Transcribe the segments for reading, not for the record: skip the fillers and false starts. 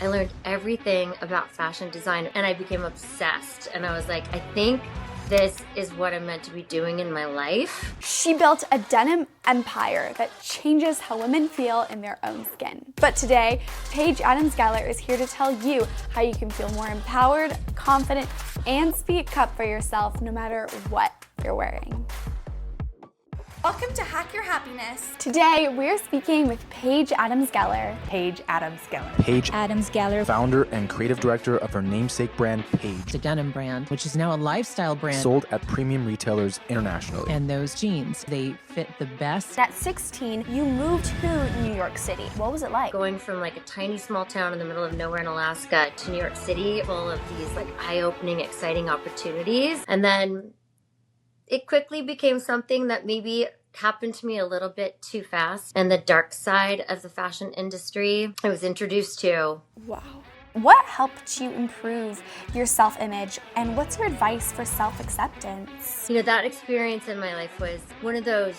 I learned everything about fashion design and I became obsessed. And I was like, I think this is what I'm meant to be doing in my life. She built a denim empire that changes how women feel in their own skin. But today, Paige Adams-Geller is here to tell you how you can feel more empowered, confident, and speak up for yourself no matter what you're wearing. Welcome to Hack Your Happiness. Today, we're speaking with Paige Adams-Geller. Paige Adams-Geller. Paige Adams-Geller, founder and creative director of her namesake brand, Paige. the Denim brand, which is now a lifestyle brand. Sold at premium retailers internationally. And those jeans, they fit the best. At 16, you moved to New York City. What was it like? Going from like a tiny small town in the middle of nowhere in Alaska to New York City, full of these like eye-opening, exciting opportunities. And then it quickly became something that maybe happened to me a little bit too fast. And the dark side of the fashion industry I was introduced to. Wow. What helped you improve your self-image, and what's your advice for self-acceptance? You know, that experience in my life was one of those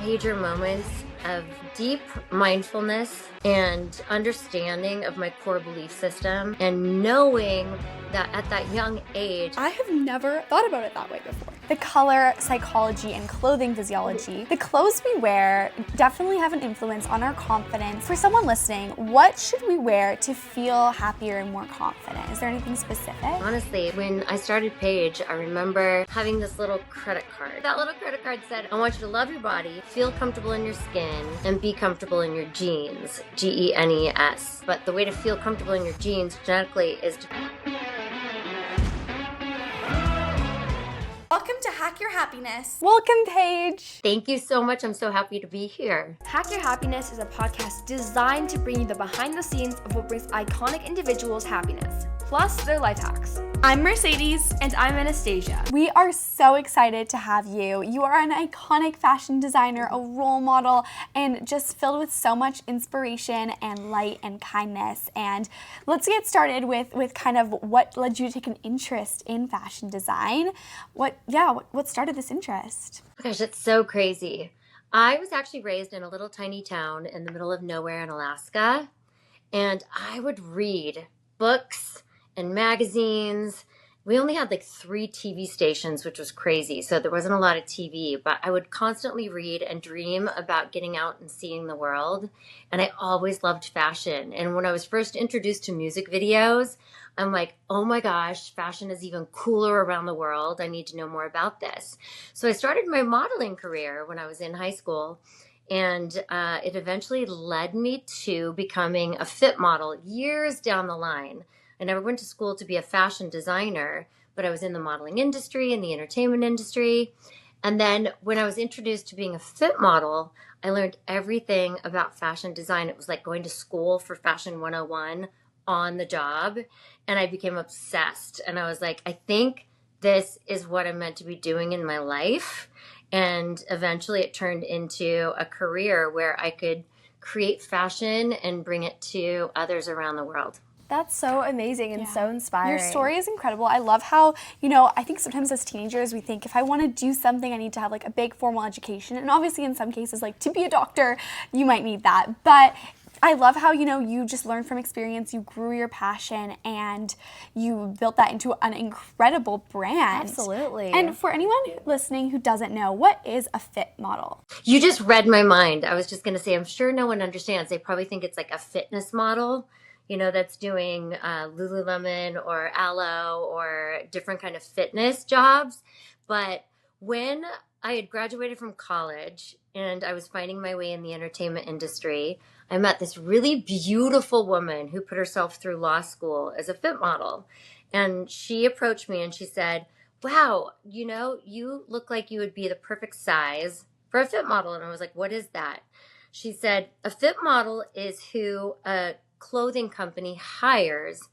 major moments of deep mindfulness and understanding of my core belief system, and knowing that at that young age, I have never thought about it that way before. The color psychology and clothing physiology, the clothes we wear definitely have an influence on our confidence. For someone listening, what should we wear to feel happier and more confident? Is there anything specific? honestly, when I started Paige, I remember having this little credit card. That little credit card said, I want you to love your body, feel comfortable in your skin, and be comfortable in your jeans, Genes. But the way to feel comfortable in your jeans genetically is to... Welcome to Hack Your Happiness. Welcome, Paige. Thank you so much. I'm so happy to be here. Hack Your Happiness is a podcast designed to bring you the behind the scenes of what brings iconic individuals happiness, plus their life hacks. I'm Mercedes. And I'm Anastasia. We are so excited to have you. You are an iconic fashion designer, a role model, and just filled with so much inspiration and light and kindness. And let's get started with kind of what led you to take an interest in fashion design. What started this interest? Gosh, it's so crazy. I was actually raised in a little tiny town in the middle of nowhere in Alaska, and I would read books and magazines. We only had like 3 TV stations, which was crazy. So there wasn't a lot of TV, but I would constantly read and dream about getting out and seeing the world. And I always loved fashion. And when I was first introduced to music videos, I'm like, oh my gosh, fashion is even cooler around the world. I need to know more about this. So I started my modeling career when I was in high school. And it eventually led me to becoming a fit model years down the line. I never went to school to be a fashion designer, but I was in the modeling industry and the entertainment industry. And then when I was introduced to being a fit model, I learned everything about fashion design. It was like going to school for Fashion 101 on the job. And I became obsessed. And I was like, I think this is what I'm meant to be doing in my life. And eventually it turned into a career where I could create fashion and bring it to others around the world. That's so amazing and so inspiring. Your story is incredible. I love how, I think sometimes as teenagers we think if I want to do something, I need to have like a big formal education. And obviously in some cases, like to be a doctor, you might need that. But I love how, you just learned from experience, you grew your passion, and you built that into an incredible brand. Absolutely. And for anyone listening who doesn't know, what is a fit model? You just read my mind. I was just going to say, I'm sure no one understands. They probably think it's like a fitness model, that's doing Lululemon or Alo or different kind of fitness jobs. But when I had graduated from college and I was finding my way in the entertainment industry, I met this really beautiful woman who put herself through law school as a fit model. And she approached me and she said, wow, you look like you would be the perfect size for a fit model. And I was like, what is that? She said, a fit model is who a clothing company hires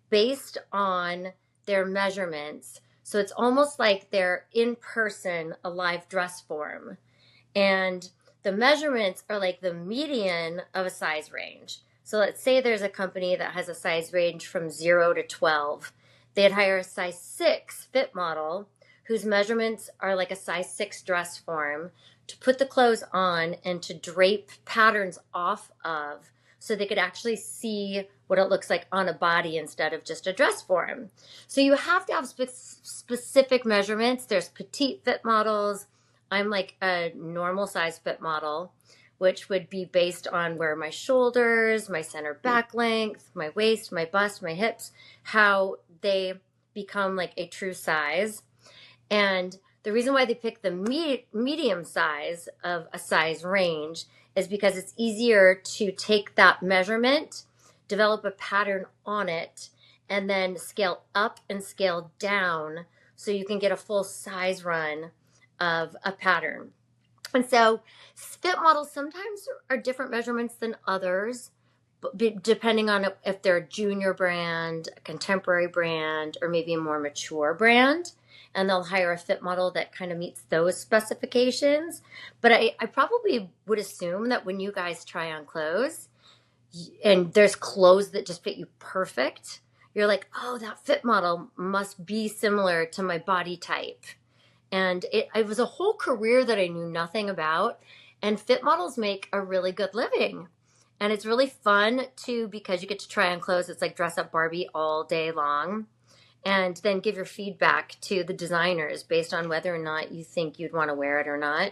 based on their measurements. So it's almost like they're in person, a live dress form. And the measurements are like the median of a size range. So let's say there's a company that has a size range from 0 to 12. They'd hire a size 6 fit model whose measurements are like a size 6 dress form to put the clothes on and to drape patterns off of, so they could actually see what it looks like on a body instead of just a dress form. So you have to have specific measurements. There's petite fit models. I'm like a normal size fit model, which would be based on where my shoulders, my center back length, my waist, my bust, my hips, how they become like a true size. And the reason why they pick the medium size of a size range is because it's easier to take that measurement, develop a pattern on it, and then scale up and scale down so you can get a full size run of a pattern. And so fit models sometimes are different measurements than others, depending on if they're a junior brand, a contemporary brand, or maybe a more mature brand. And they'll hire a fit model that kind of meets those specifications. But I probably would assume that when you guys try on clothes and there's clothes that just fit you perfect, you're like, oh, that fit model must be similar to my body type. And it was a whole career that I knew nothing about. And fit models make a really good living. And it's really fun too, because you get to try on clothes. It's like dress up Barbie all day long. And then give your feedback to the designers based on whether or not you think you'd want to wear it or not.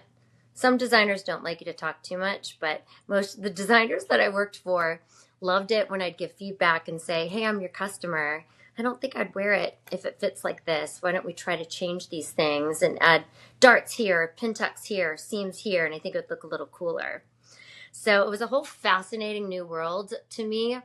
Some designers don't like you to talk too much, but most of the designers that I worked for loved it when I'd give feedback and say, hey, I'm your customer. I don't think I'd wear it if it fits like this. Why don't we try to change these things and add darts here, pin tucks here, seams here, and I think it would look a little cooler. So it was a whole fascinating new world to me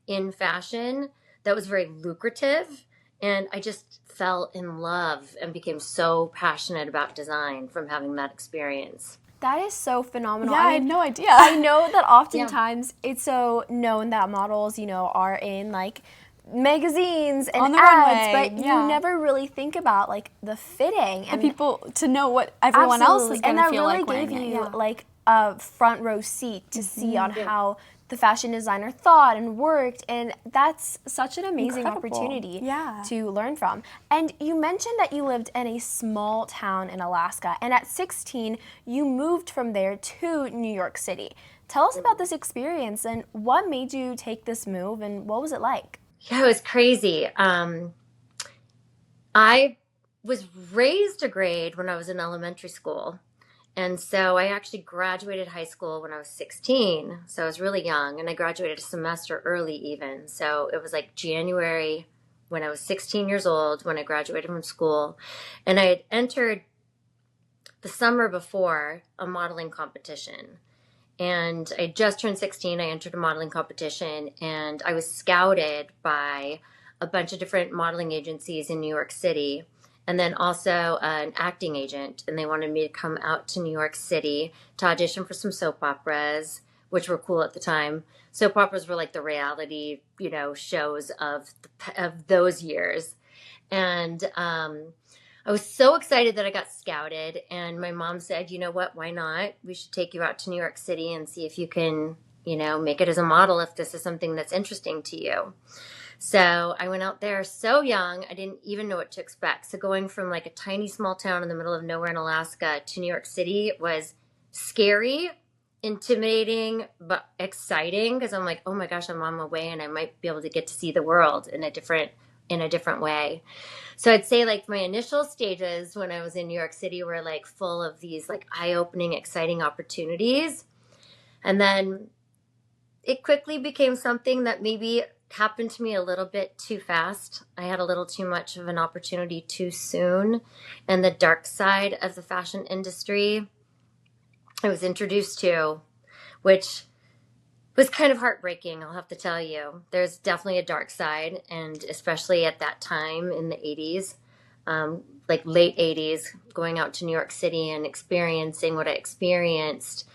in fashion that was very lucrative. And I just fell in love and became so passionate about design from having that experience. That is so phenomenal. Yeah, I I had no idea. I know that oftentimes it's so known that models, are in like magazines and On the ads, runway, but yeah. you never really think about like the fitting And people to know what everyone else is going to feel like wearing gave it. you Yeah. like a front row seat to see on how the fashion designer thought and worked, and that's such an amazing Incredible. opportunity Yeah. to learn from. And you mentioned that you lived in a small town in Alaska, and at 16 you moved from there to New York City. Tell us about this experience and what made you take this move, and what was it like? Yeah, it was crazy. I was raised a grade when I was in elementary school. And so I actually graduated high school when I was 16. So I was really young, and I graduated a semester early even. So it was like January when I was 16 years old when I graduated from school. And I had entered the summer before a modeling competition. And I just turned 16. I entered a modeling competition, and I was scouted by a bunch of different modeling agencies in New York City, and then also an acting agent. And they wanted me to come out to New York City to audition for some soap operas, which were cool at the time. Soap operas were like the reality, shows of those years. And I was so excited that I got scouted, and my mom said, you know what, why not? We should take you out to New York City and see if you can, make it as a model if this is something that's interesting to you. So I went out there so young, I didn't even know what to expect. So going from like a tiny small town in the middle of nowhere in Alaska to New York City was scary, intimidating, but exciting, because I'm like, oh my gosh, I'm on my way and I might be able to get to see the world in a different way. So I'd say like my initial stages when I was in New York City were like full of these like eye-opening, exciting opportunities. And then it quickly became something that maybe happened to me a little bit too fast. I had a little too much of an opportunity too soon. And the dark side of the fashion industry I was introduced to, which was kind of heartbreaking, I'll have to tell you. There's definitely a dark side, and especially at that time in the 80s, like late 80s, going out to New York City and experiencing what I experienced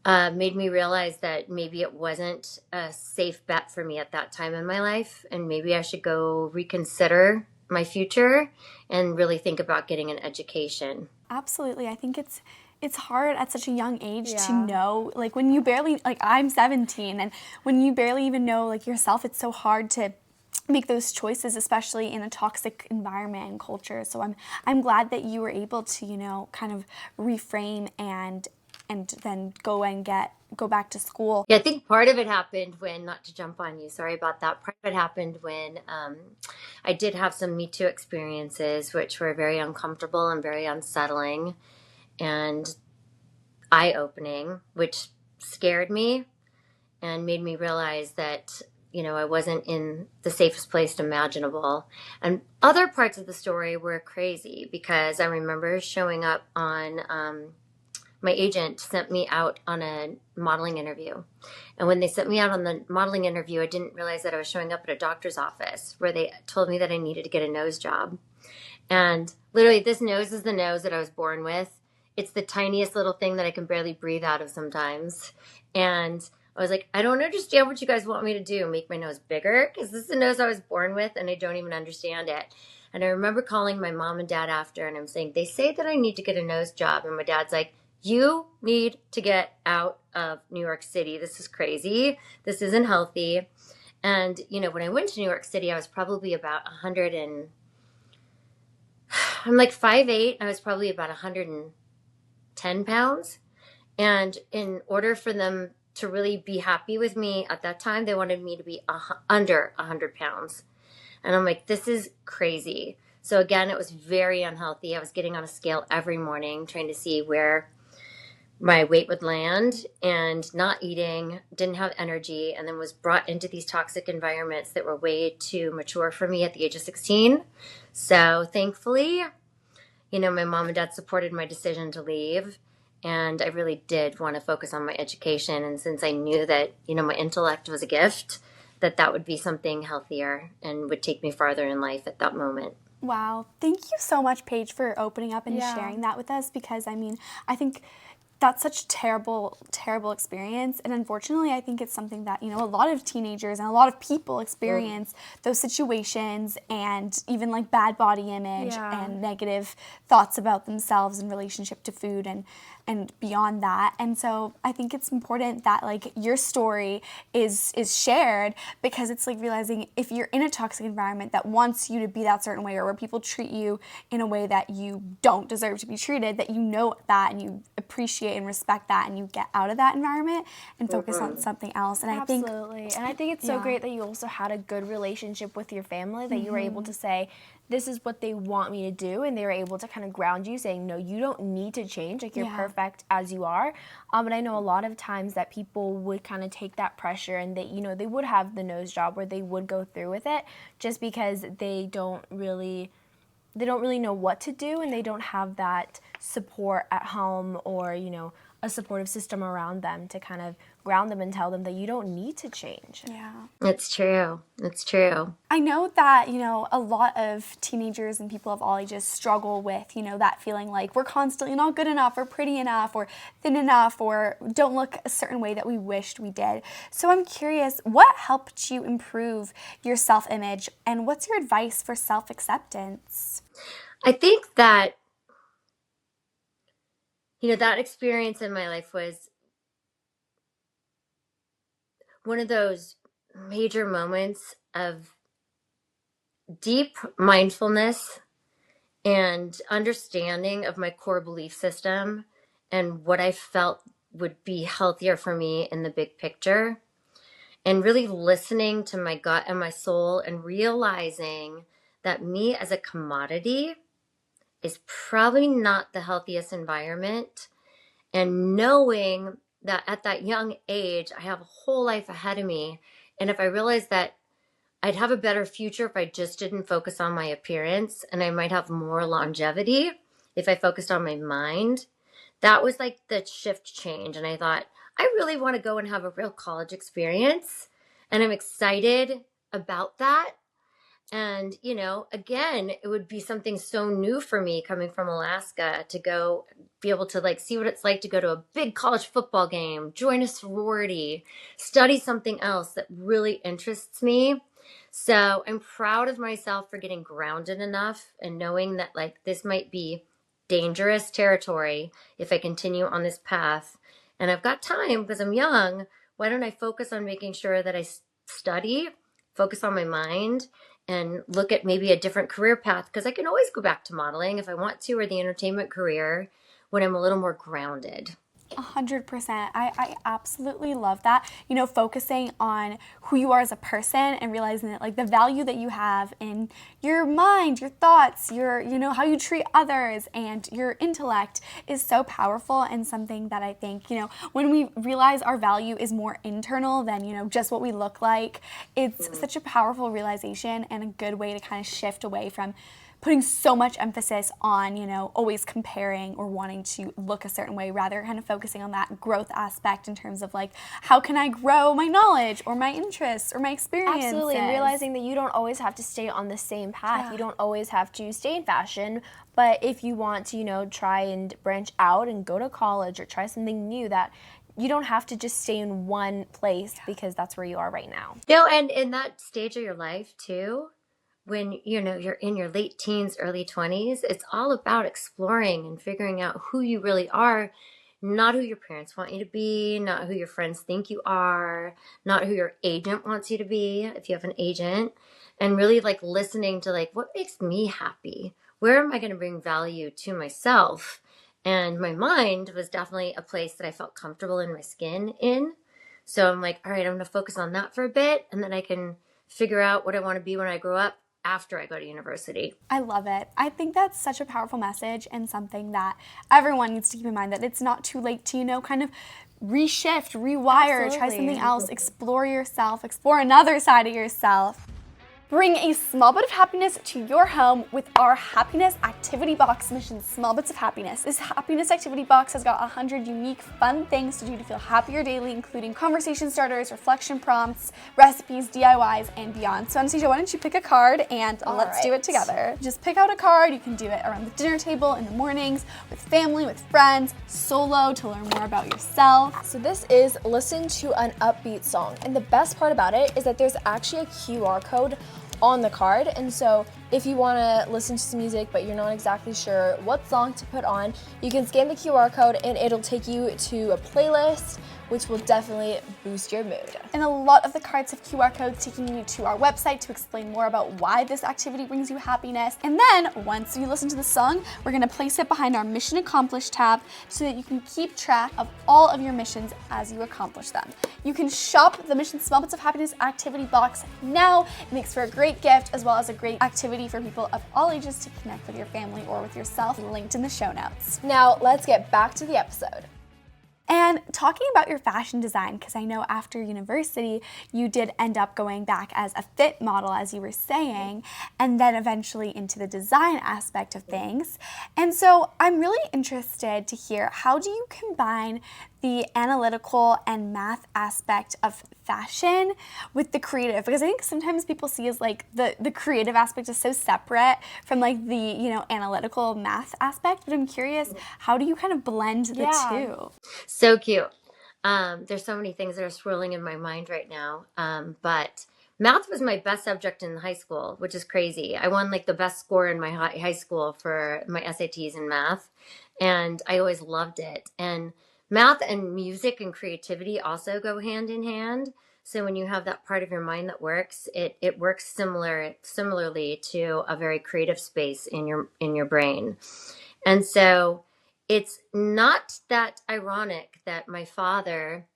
made me realize that maybe it wasn't a safe bet for me at that time in my life, and maybe I should go reconsider my future and really think about getting an education. Absolutely. I think it's hard at such a young age to know, like when you barely, like I'm 17, and when you barely even know like yourself, it's so hard to make those choices, especially in a toxic environment and culture. So I'm glad that you were able to, kind of reframe and and then go back to school? Yeah, I think part of it happened when, not to jump on you, sorry about that. Part of it happened when I did have some Me Too experiences, which were very uncomfortable and very unsettling and eye-opening, which scared me and made me realize that, I wasn't in the safest place imaginable. And other parts of the story were crazy because I remember showing up on, my agent sent me out on a modeling interview. And when they sent me out on the modeling interview, I didn't realize that I was showing up at a doctor's office where they told me that I needed to get a nose job. And literally, this nose is the nose that I was born with. It's the tiniest little thing that I can barely breathe out of sometimes. And I was like, I don't understand what you guys want me to do. Make my nose bigger? Because this is the nose I was born with and I don't even understand it. And I remember calling my mom and dad after and I'm saying, they say that I need to get a nose job. And my dad's like, you need to get out of New York City. This is crazy. This isn't healthy. And, when I went to New York City, I was probably about 100 and I'm like 5'8". I was probably about 110 pounds. And in order for them to really be happy with me at that time, they wanted me to be under 100 pounds. And I'm like, this is crazy. So again, it was very unhealthy. I was getting on a scale every morning, trying to see where my weight would land and not eating, didn't have energy, and then was brought into these toxic environments that were way too mature for me at the age of 16. So thankfully, my mom and dad supported my decision to leave. And I really did want to focus on my education. And since I knew that, my intellect was a gift, that would be something healthier and would take me farther in life at that moment. Wow. Thank you so much, Paige, for opening up and sharing that with us because, I think that's such a terrible, terrible experience. And unfortunately, I think it's something that, a lot of teenagers and a lot of people experience those situations and even like bad body image and negative thoughts about themselves in relationship to food and beyond that. And so I think it's important that like your story is shared because it's like realizing if you're in a toxic environment that wants you to be that certain way or where people treat you in a way that you don't deserve to be treated, that you know that and you appreciate and respect that and you get out of that environment and focus on something else. And Absolutely. And I think it's so great that you also had a good relationship with your family, that you were able to say, this is what they want me to do, and they were able to kind of ground you, saying, no, you don't need to change, like you're perfect as you are. But I know a lot of times that people would kind of take that pressure and they, they would have the nose job where they would go through with it just because they don't really know what to do and they don't have that support at home or, a supportive system around them to kind of ground them and tell them that you don't need to change. Yeah. It's true. It's true. I know that, a lot of teenagers and people of all ages struggle with, that feeling like we're constantly not good enough or pretty enough or thin enough or don't look a certain way that we wished we did. So I'm curious, what helped you improve your self-image and what's your advice for self-acceptance? I think that, that experience in my life was one of those major moments of deep mindfulness and understanding of my core belief system and what I felt would be healthier for me in the big picture, and really listening to my gut and my soul and realizing that me as a commodity is probably not the healthiest environment, and knowing that at that young age, I have a whole life ahead of me. And if I realized that I'd have a better future if I just didn't focus on my appearance, and I might have more longevity if I focused on my mind, that was like the shift change. And I thought, I really want to go and have a real college experience. And I'm excited about that. And, again, it would be something so new for me coming from Alaska to go be able to like see what it's like to go to a big college football game, join a sorority, study something else that really interests me. So I'm proud of myself for getting grounded enough and knowing that like this might be dangerous territory if I continue on this path. And I've got time because I'm young. Why don't I focus on making sure that I study, focus on my mind, and look at maybe a different career path, because I can always go back to modeling if I want to, or the entertainment career when I'm a little more grounded. 100%. I absolutely love that. You know, focusing on who you are as a person and realizing that like the value that you have in your mind, your thoughts, your, you know, how you treat others and your intellect is so powerful, and something that I think, you know, when we realize our value is more internal than, you know, just what we look like, it's such a powerful realization and a good way to kind of shift away from putting so much emphasis on, you know, always comparing or wanting to look a certain way, rather kind of focusing on that growth aspect in terms of like, how can I grow my knowledge or my interests or my experiences? Absolutely, and realizing that you don't always have to stay on the same path. Yeah. You don't always have to stay in fashion, but if you want to, you know, try and branch out and go to college or try something new, that you don't have to just stay in one place because that's where you are right now. No, and in that stage of your life too, when you know you're in your late teens, early 20s, it's all about exploring and figuring out who you really are, not who your parents want you to be, not who your friends think you are, not who your agent wants you to be if you have an agent, and really like listening to like what makes me happy? Where am I going to bring value to myself? And my mind was definitely a place that I felt comfortable in my skin in. So I'm like, all right, I'm going to focus on that for a bit, and then I can figure out what I want to be when I grow up after I go to university. I love it. I think that's such a powerful message and something that everyone needs to keep in mind, that it's not too late to, you know, kind of reshift, rewire, try Absolutely. something else, explore yourself, explore another side of yourself. Bring a small bit of happiness to your home with our Happiness Activity Box mission, Small Bits of Happiness. This Happiness Activity Box has got 100 unique, fun things to do to feel happier daily, including conversation starters, reflection prompts, recipes, DIYs, and beyond. So Anastasia, why don't you pick a card and let's do it together. Just pick out a card. You can do it around the dinner table, in the mornings, with family, with friends, solo, to learn more about yourself. So this is listen to an upbeat song, and the best part about it is that there's actually a QR code on the card, and so if you want to listen to some music but you're not exactly sure what song to put on, you can scan the QR code and it'll take you to a playlist, which will definitely boost your mood. And a lot of the cards have QR codes taking you to our website to explain more about why this activity brings you happiness. And then once you listen to the song, we're gonna place it behind our Mission Accomplished tab so that you can keep track of all of your missions as you accomplish them. You can shop the Mission Small Bits of Happiness activity box now. It makes for a great gift as well as a great activity for people of all ages to connect with your family or with yourself, linked in the show notes. Now let's get back to the episode. And talking about your fashion design, because I know after university, you did end up going back as a fit model, as you were saying, and then eventually into the design aspect of things. And so I'm really interested to hear, how do you combine the analytical and math aspect of fashion with the creative? Because I think sometimes people see as like the creative aspect is so separate from like the, you know, analytical math aspect, but I'm curious, how do you kind of blend the two? So cute. There's so many things that are swirling in my mind right now. But math was my best subject in high school, which is crazy. I won like the best score in my high school for my SATs in math, and I always loved it. And math and music and creativity also go hand in hand. So when you have that part of your mind that works, it works similarly to a very creative space in your brain. And so it's not that ironic that my father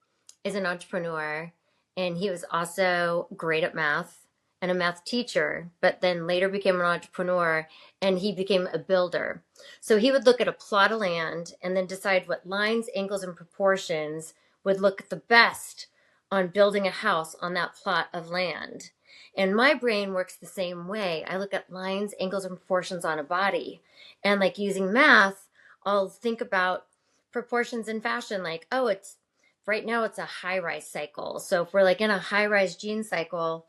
is an entrepreneur and he was also great at math and a math teacher, but then later became an entrepreneur and he became a builder. So he would look at a plot of land and then decide what lines, angles, and proportions would look the best on building a house on that plot of land. And my brain works the same way. I look at lines, angles, and proportions on a body. And like using math, I'll think about proportions in fashion, like, oh, it's right now it's a high-rise cycle. So if we're like in a high-rise jean cycle,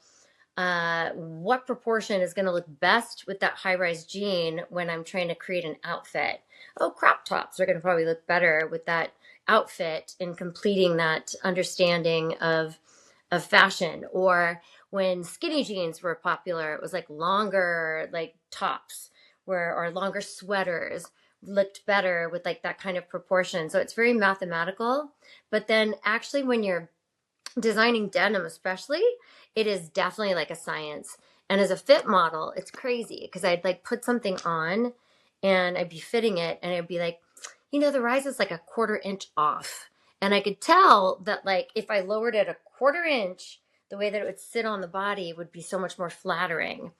what proportion is going to look best with that high-rise jean when I'm trying to create an outfit? Oh, crop tops are going to probably look better with that outfit in completing that understanding of fashion. Or when skinny jeans were popular, it was like longer like tops or longer sweaters looked better with like that kind of proportion. So it's very mathematical. But then actually when you're designing denim especially, it is definitely like a science. And as a fit model, it's crazy because I'd like put something on and I'd be fitting it and I'd be like, the rise is like a quarter inch off. And I could tell that like if I lowered it a quarter inch, the way that it would sit on the body would be so much more flattering.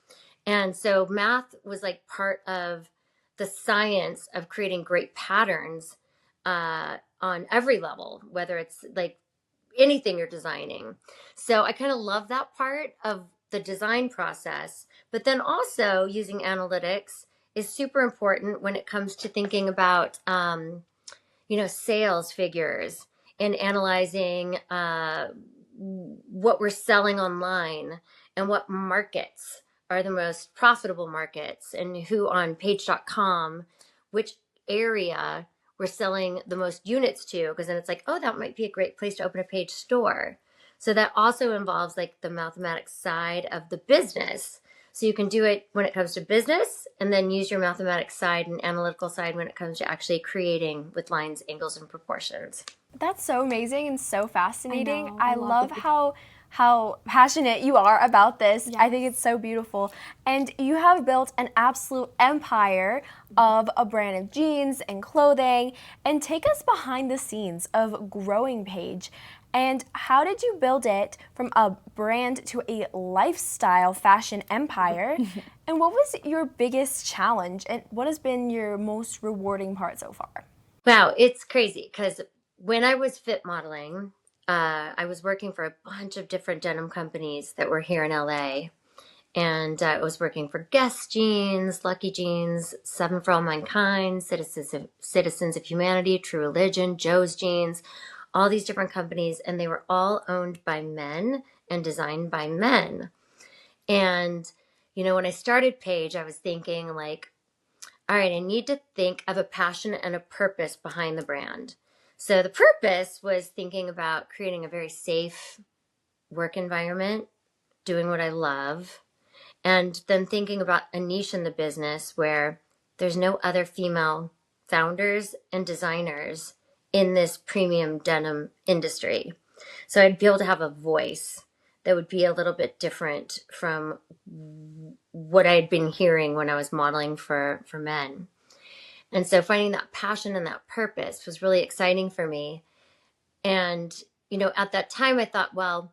And so math was like part of the science of creating great patterns on every level, whether it's like anything you're designing. So I kind of love that part of the design process. But then also using analytics is super important when it comes to thinking about, sales figures and analyzing what we're selling online and what markets are the most profitable markets and who on page.com, which area we're selling the most units to, because then it's like, oh, that might be a great place to open a Page store. So that also involves like the mathematics side of the business. So you can do it when it comes to business and then use your mathematics side and analytical side when it comes to actually creating with lines, angles, and proportions. That's so amazing and so fascinating. I I love how passionate you are about this. Yes. I think it's so beautiful. And you have built an absolute empire of a brand of jeans and clothing. And take us behind the scenes of growing Paige. And how did you build it from a brand to a lifestyle fashion empire? And what was your biggest challenge? And what has been your most rewarding part so far? Wow, it's crazy because when I was fit modeling, I was working for a bunch of different denim companies that were here in LA. And I was working for Guess Jeans, Lucky Jeans, Seven for All Mankind, Citizens of Humanity, True Religion, Joe's Jeans, all these different companies. And they were all owned by men and designed by men. And, when I started Paige, I was thinking like, all right, I need to think of a passion and a purpose behind the brand. So the purpose was thinking about creating a very safe work environment, doing what I love, and then thinking about a niche in the business where there's no other female founders and designers in this premium denim industry. So I'd be able to have a voice that would be a little bit different from what I had been hearing when I was modeling for men. And so finding that passion and that purpose was really exciting for me. And, at that time I thought, well,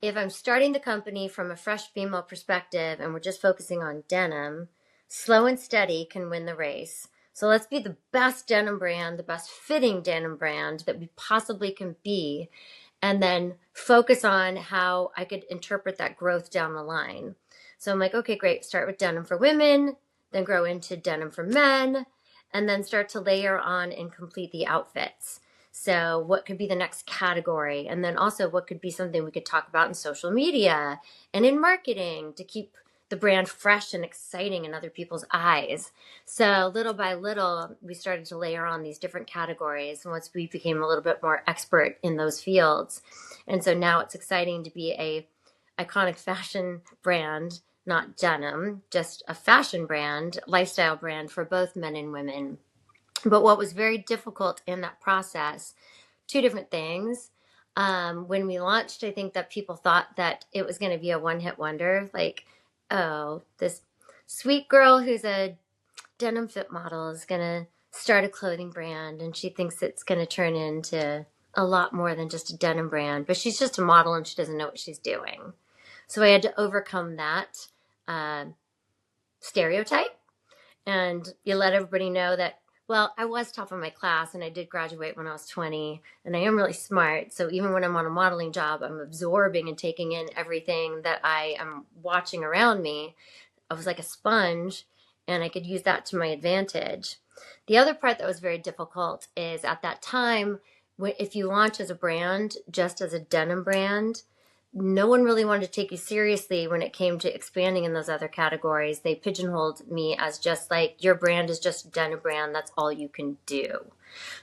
if I'm starting the company from a fresh female perspective and we're just focusing on denim, slow and steady can win the race. So let's be the best denim brand, the best fitting denim brand that we possibly can be, and then focus on how I could interpret that growth down the line. So I'm like, okay, great. Start with denim for women, then grow into denim for men, and then start to layer on and complete the outfits. So what could be the next category? And then also what could be something we could talk about in social media and in marketing to keep the brand fresh and exciting in other people's eyes. So little by little, we started to layer on these different categories once we became a little bit more expert in those fields. And so now it's exciting to be a iconic fashion brand, not denim, just a fashion brand, lifestyle brand for both men and women. But what was very difficult in that process, two different things. When we launched, I think that people thought that it was going to be a one-hit wonder. Like, oh, this sweet girl who's a denim fit model is going to start a clothing brand, and she thinks it's going to turn into a lot more than just a denim brand. But she's just a model, and she doesn't know what she's doing. So I had to overcome that stereotype, and you let everybody know that, well, I was top of my class and I did graduate when I was 20 and I am really smart. So even when I'm on a modeling job, I'm absorbing and taking in everything that I am watching around me. I was like a sponge and I could use that to my advantage. The other part that was very difficult is at that time, if you launch as a brand, just as a denim brand, no one really wanted to take you seriously when it came to expanding in those other categories. They pigeonholed me as just like, your brand is just a denim brand. That's all you can do.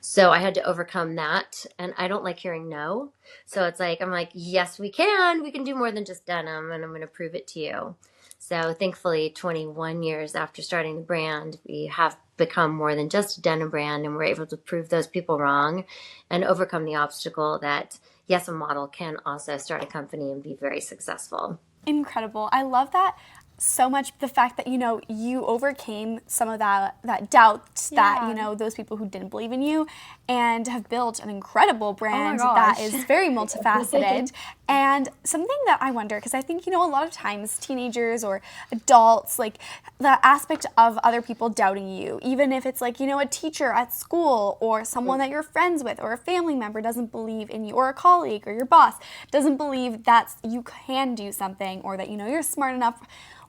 So I had to overcome that. And I don't like hearing no. So it's like, I'm like, yes, we can. We can do more than just denim. And I'm going to prove it to you. So thankfully, 21 years after starting the brand, we have become more than just a denim brand. And we're able to prove those people wrong and overcome the obstacle that, yes, a model can also start a company and be very successful. Incredible. I love that so much the fact that, you overcame some of that doubt that, those people who didn't believe in you, and have built an incredible brand that is very multifaceted. And something that I wonder, because I think, a lot of times teenagers or adults, like the aspect of other people doubting you, even if it's like, a teacher at school or someone that you're friends with or a family member doesn't believe in you, or a colleague or your boss doesn't believe that you can do something, or that, you're smart enough.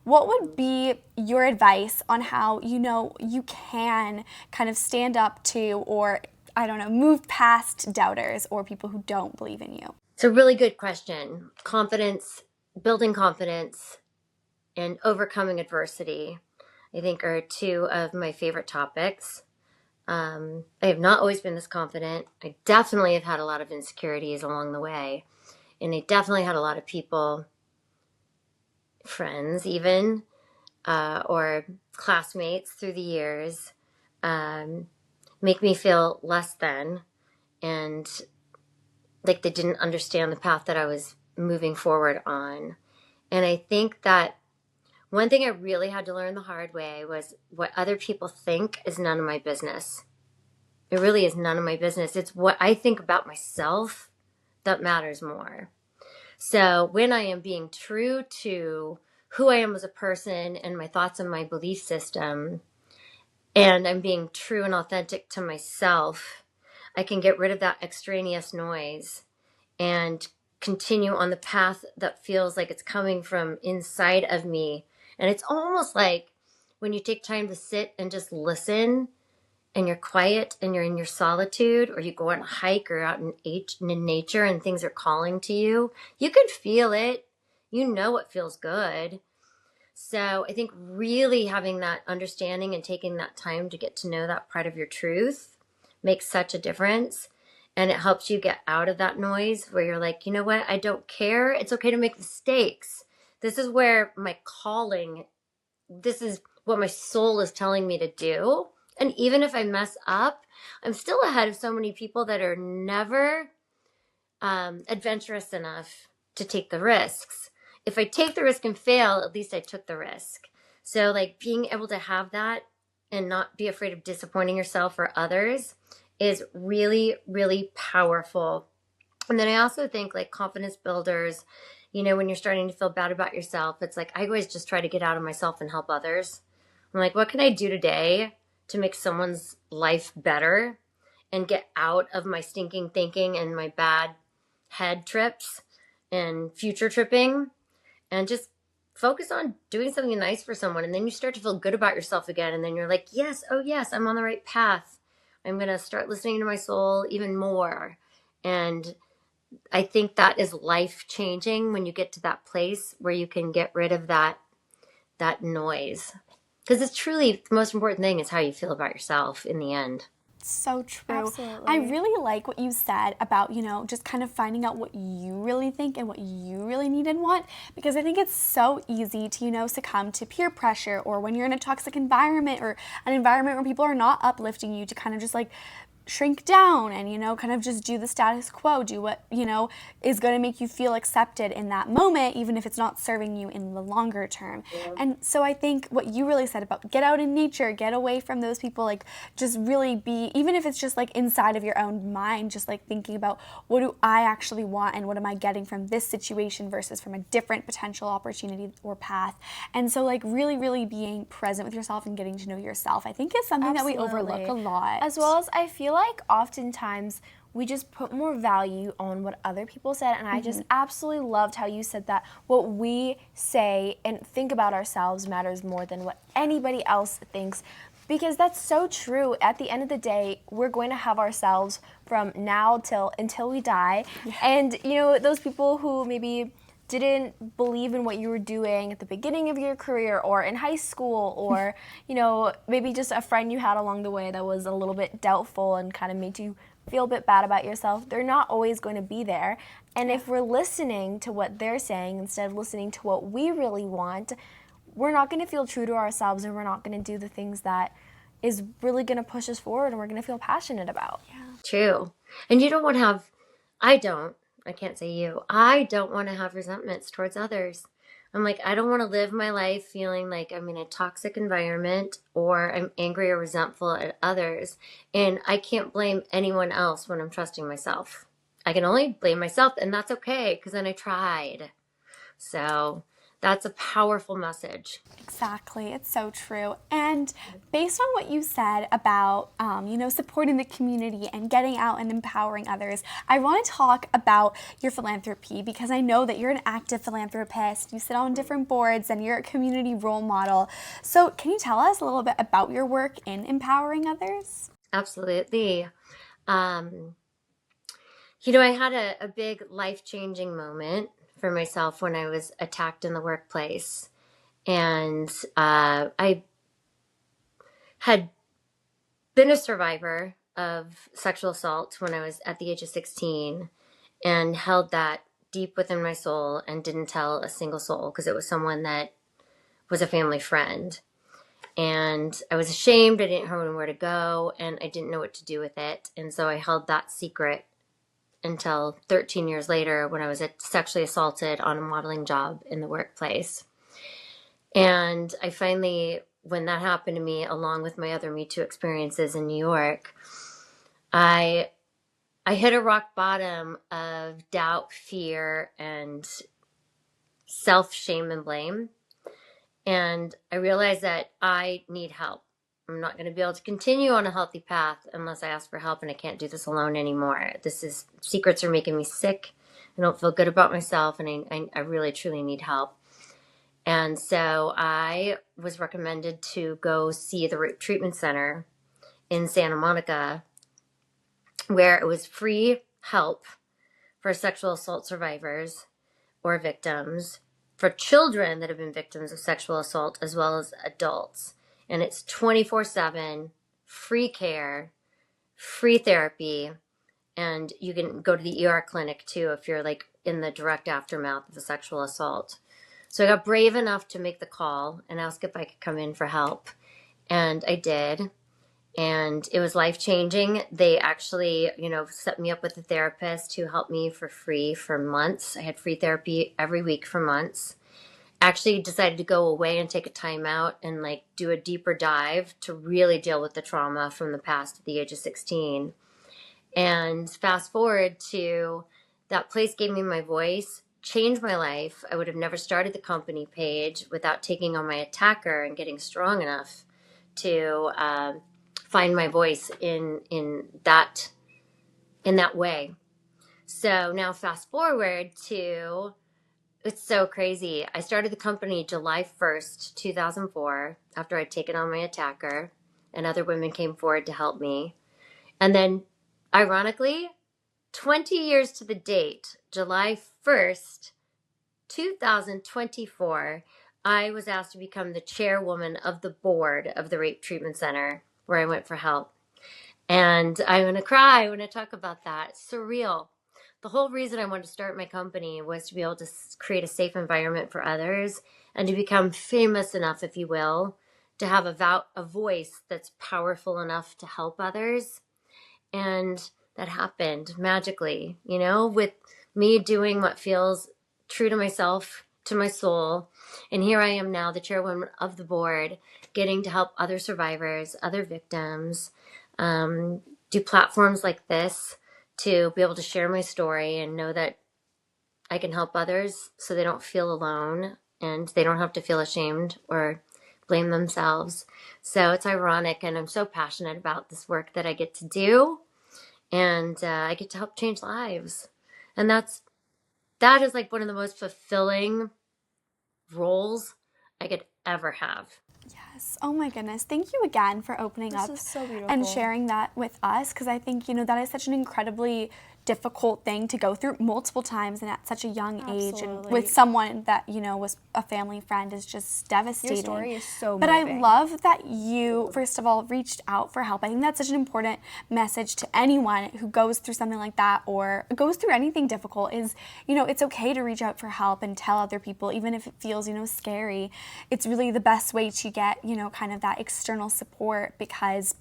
What would be your advice on how, you can kind of stand up to, or I don't know, move past doubters or people who don't believe in you? It's a really good question. Confidence, building confidence, and overcoming adversity, I think, are two of my favorite topics. I have not always been this confident. I definitely have had a lot of insecurities along the way. And I definitely had a lot of people, friends even, or classmates through the years, make me feel less than, and like they didn't understand the path that I was moving forward on. And I think that one thing I really had to learn the hard way was what other people think is none of my business. It really is none of my business. It's what I think about myself that matters more. So when I am being true to who I am as a person and my thoughts and my belief system, and I'm being true and authentic to myself, I can get rid of that extraneous noise and continue on the path that feels like it's coming from inside of me. And it's almost like when you take time to sit and just listen, and you're quiet and you're in your solitude, or you go on a hike or out in nature and things are calling to you, you can feel it. You know it feels good. So I think really having that understanding and taking that time to get to know that part of your truth makes such a difference. And it helps you get out of that noise where you're like, you know what? I don't care. It's okay to make mistakes. This is where my calling, this is what my soul is telling me to do. And even if I mess up, I'm still ahead of so many people that are never adventurous enough to take the risks. If I take the risk and fail, at least I took the risk. So like being able to have that and not be afraid of disappointing yourself or others is really, really powerful. And then I also think like confidence builders, when you're starting to feel bad about yourself, it's like I always just try to get out of myself and help others. I'm like, what can I do today to make someone's life better and get out of my stinking thinking and my bad head trips and future tripping, and just focus on doing something nice for someone. And then you start to feel good about yourself again. And then you're like, yes, oh yes, I'm on the right path. I'm going to start listening to my soul even more. And I think that is life changing when you get to that place where you can get rid of that noise. Because it's truly the most important thing is how you feel about yourself in the end. So true. Absolutely. I really like what you said about, just kind of finding out what you really think and what you really need and want, because I think it's so easy to, succumb to peer pressure, or when you're in a toxic environment or an environment where people are not uplifting you, to kind of just like shrink down and, kind of just do the status quo, do what, is going to make you feel accepted in that moment, even if it's not serving you in the longer term. Yeah. And so I think what you really said about get out in nature, get away from those people, like just really be, even if it's just like inside of your own mind, just like thinking about what do I actually want and what am I getting from this situation versus from a different potential opportunity or path. And so like really, really being present with yourself and getting to know yourself, I think is something that we overlook a lot. As well as I feel like oftentimes we just put more value on what other people said, and I just absolutely loved how you said that what we say and think about ourselves matters more than what anybody else thinks, because that's so true. At the end of the day, we're going to have ourselves from now until we die. Yeah. And those people who maybe didn't believe in what you were doing at the beginning of your career or in high school, or maybe just a friend you had along the way that was a little bit doubtful and kind of made you feel a bit bad about yourself, they're not always going to be there. And if we're listening to what they're saying instead of listening to what we really want, we're not going to feel true to ourselves, and we're not going to do the things that is really going to push us forward and we're going to feel passionate about. Yeah. True. And you don't want to have, I can't say you, I don't want to have resentments towards others. I'm like, I don't want to live my life feeling like I'm in a toxic environment or I'm angry or resentful at others. And I can't blame anyone else when I'm trusting myself. I can only blame myself, and that's okay because then I tried. So that's a powerful message. Exactly. It's so true. And based on what you said about, supporting the community and getting out and empowering others, I want to talk about your philanthropy because I know that you're an active philanthropist. You sit on different boards and you're a community role model. So can you tell us a little bit about your work in empowering others? Absolutely. I had a big life-changing moment for myself when I was attacked in the workplace. And I had been a survivor of sexual assault when I was at the age of 16 and held that deep within my soul and didn't tell a single soul because it was someone that was a family friend. And I was ashamed. I didn't know where to go and I didn't know what to do with it. And so I held that secret until 13 years later when I was sexually assaulted on a modeling job in the workplace. And I finally, when that happened to me, along with my other Me Too experiences in New York, I hit a rock bottom of doubt, fear, and self-shame and blame. And I realized that I need help. I'm not going to be able to continue on a healthy path unless I ask for help, and I can't do this alone anymore. Secrets are making me sick. I don't feel good about myself, and I really, truly need help. And so I was recommended to go see the Rape Treatment Center in Santa Monica, where it was free help for sexual assault survivors or victims, for children that have been victims of sexual assault, as well as adults. And it's 24/7, free care, free therapy, and you can go to the ER clinic too if you're like in the direct aftermath of a sexual assault. So I got brave enough to make the call and ask if I could come in for help. And I did. And it was life-changing. They actually, set me up with a therapist who helped me for free for months. I had free therapy every week for months. Actually decided to go away and take a time out and do a deeper dive to really deal with the trauma from the past at the age of 16. And fast forward to that place gave me my voice, changed my life. I would have never started the company Paige without taking on my attacker and getting strong enough to find my voice in that way. So now fast forward to, it's so crazy. I started the company July 1st, 2004, after I'd taken on my attacker, and other women came forward to help me. And then, ironically, 20 years to the date, July 1st, 2024, I was asked to become the chairwoman of the board of the Rape Treatment Center, where I went for help. And I'm going to cry when I talk about that. It's surreal. The whole reason I wanted to start my company was to be able to create a safe environment for others and to become famous enough, if you will, to have a voice that's powerful enough to help others. And that happened magically, with me doing what feels true to myself, to my soul. And here I am now, the chairwoman of the board, getting to help other survivors, other victims, do platforms like this to be able to share my story and know that I can help others so they don't feel alone and they don't have to feel ashamed or blame themselves. So it's ironic, and I'm so passionate about this work that I get to do. And I get to help change lives. And that is one of the most fulfilling roles I could ever have. Yes. Oh my goodness. Thank you again for opening up This is so beautiful. and sharing that with us, because I think, that is such an incredibly difficult thing to go through multiple times and at such a young age, and Absolutely. with someone that, was a family friend is just devastating. Your story is so But moving. I love that you, first of all, reached out for help. I think that's such an important message to anyone who goes through something like that or goes through anything difficult is, it's okay to reach out for help and tell other people, even if it feels, scary. It's really the best way to get, kind of that external support, because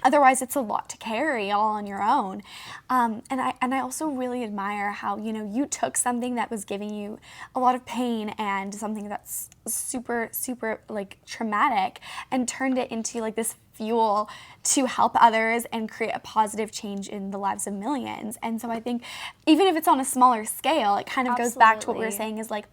Otherwise, it's a lot to carry all on your own. And I also really admire how, you took something that was giving you a lot of pain and something that's super, super like traumatic and turned it into like this fuel to help others and create a positive change in the lives of millions. And so I think even if it's on a smaller scale, it kind of goes back to what we were saying is like,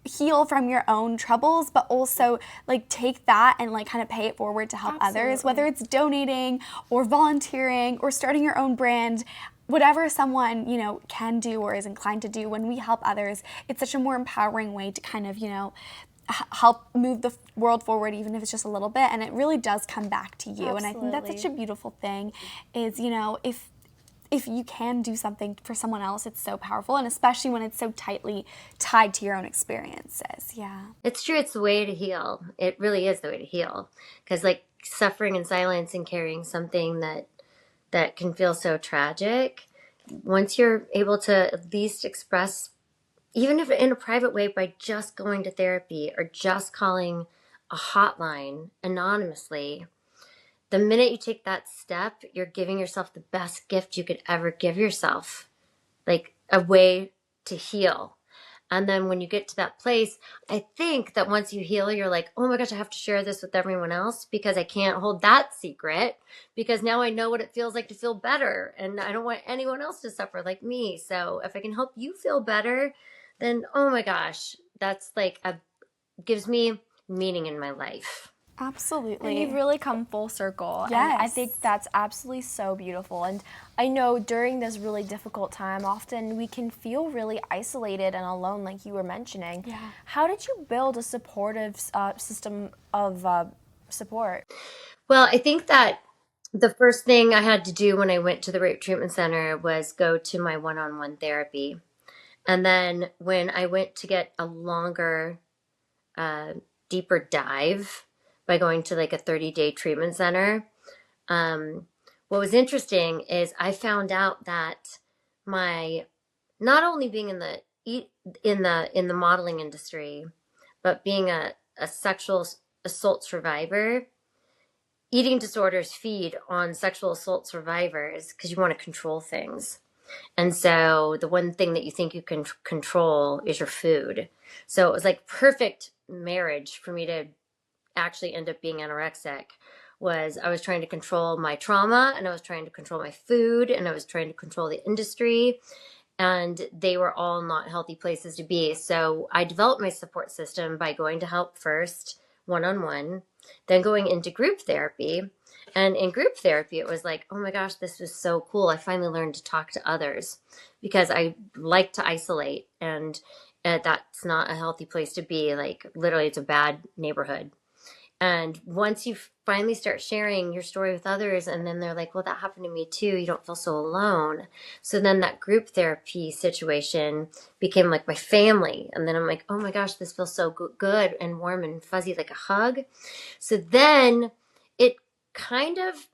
heal from your own troubles, but also like take that and like kind of pay it forward to help others, whether it's donating or volunteering or starting your own brand. Whatever someone, can do or is inclined to do, when we help others, it's such a more empowering way to kind of, help move the world forward, even if it's just a little bit. And it really does come back to you. And I think that's such a beautiful thing is, if you can do something for someone else, it's so powerful, and especially when it's so tightly tied to your own experiences. Yeah. It's true. It's the way to heal. It really is the way to heal. Because like suffering in silence and carrying something that can feel so tragic, once you're able to at least express, even if in a private way, by just going to therapy or just calling a hotline anonymously, the minute you take that step, you're giving yourself the best gift you could ever give yourself, like a way to heal. And then when you get to that place, I think that once you heal, you're like, oh my gosh, I have to share this with everyone else because I can't hold that secret, because now I know what it feels like to feel better. And I don't want anyone else to suffer like me. So if I can help you feel better, then oh my gosh, that's like gives me meaning in my life. Absolutely. And you've really come full circle. Yes. And I think that's absolutely so beautiful. And I know during this really difficult time, often we can feel really isolated and alone, like you were mentioning. Yeah. How did you build a supportive system of support? Well, I think that the first thing I had to do when I went to the Rape Treatment Center was go to my one-on-one therapy. And then when I went to get a longer, deeper dive by going to like a 30-day treatment center, what was interesting is I found out that my, not only being in the modeling industry, but being a sexual assault survivor, eating disorders feed on sexual assault survivors because you want to control things. And so the one thing that you think you can control is your food. So it was like perfect marriage for me to actually end up being anorexic. Was I was trying to control my trauma, and I was trying to control my food, and I was trying to control the industry, and they were all not healthy places to be. So I developed my support system by going to help first, one-on-one, then going into group therapy. And in group therapy, it was like, oh my gosh, this was so cool. I finally learned to talk to others because I like to isolate, and that's not a healthy place to be. Like literally, it's a bad neighborhood. And once you finally start sharing your story with others, and then they're like, well, that happened to me too. You don't feel so alone. So then that group therapy situation became like my family. And then I'm like, oh my gosh, this feels so good and warm and fuzzy, like a hug. So then it kind of,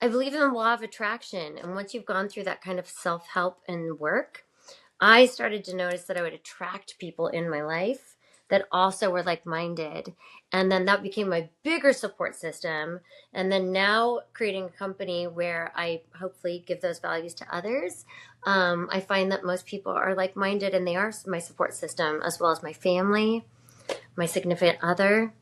I believe in the law of attraction. And once you've gone through that kind of self-help and work, I started to notice that I would attract people in my life that also were like-minded. And then that became my bigger support system. And then now creating a company where I hopefully give those values to others. I find that most people are like-minded, and they are my support system, as well as my family, my significant other.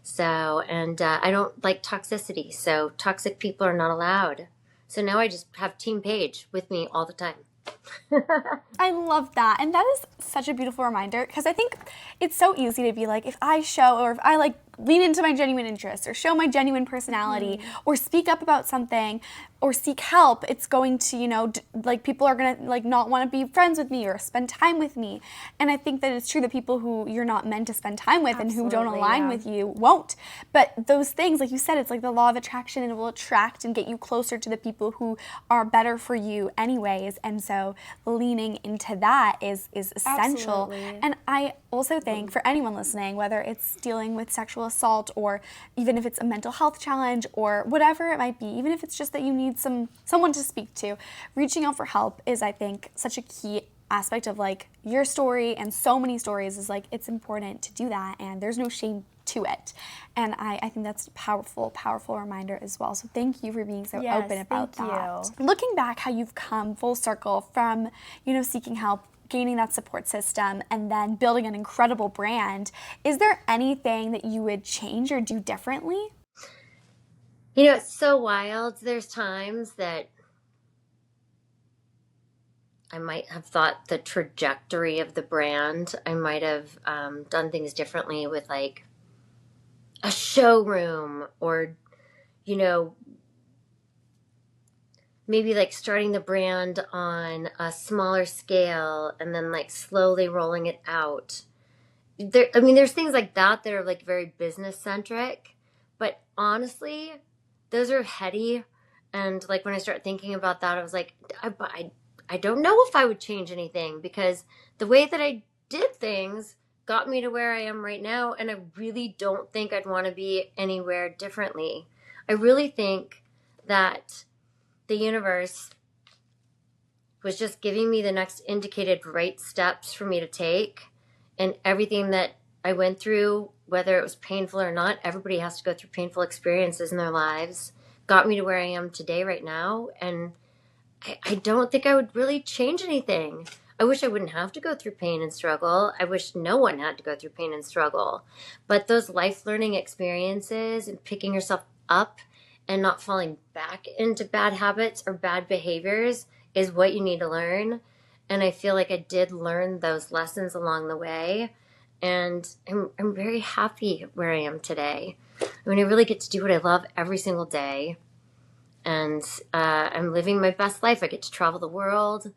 So, and I don't like toxicity. So toxic people are not allowed. So now I just have Team Paige with me all the time. I love that. And that is such a beautiful reminder, because I think it's so easy to be like, if I show, or if I like lean into my genuine interests or show my genuine personality or speak up about something or seek help, it's going to, like people are going to like not want to be friends with me or spend time with me. And I think that it's true that people who you're not meant to spend time with and who don't align with you won't. But those things, like you said, it's like the law of attraction, and it will attract and get you closer to the people who are better for you anyways. And so leaning into that is essential. Absolutely. And I also think for anyone listening, whether it's dealing with sexual assault, or even if it's a mental health challenge or whatever it might be, even if it's just that you need someone to speak to, reaching out for help is, I think, such a key aspect of like your story and so many stories is like it's important to do that, and there's no shame to it. And I think that's a powerful reminder as well. So thank you for being so open about that. Looking back, how you've come full circle from, seeking help, gaining that support system, and then building an incredible brand, is there anything that you would change or do differently? It's so wild. There's times that I might have thought the trajectory of the brand, I might have done things differently with like a showroom, or, maybe like starting the brand on a smaller scale and then like slowly rolling it out. There's things like that are like very business centric, but honestly, those are heady. And like when I start thinking about that, I was like, I don't know if I would change anything, because the way that I did things got me to where I am right now. And I really don't think I'd want to be anywhere differently. I really think that the universe was just giving me the next indicated right steps for me to take. And everything that I went through, whether it was painful or not, everybody has to go through painful experiences in their lives, got me to where I am today right now. And I don't think I would really change anything. I wish I wouldn't have to go through pain and struggle. I wish no one had to go through pain and struggle. But those life learning experiences and picking yourself up and not falling back into bad habits or bad behaviors is what you need to learn. And I feel like I did learn those lessons along the way. And I'm very happy where I am today. I really get to do what I love every single day. And I'm living my best life. I get to travel the world.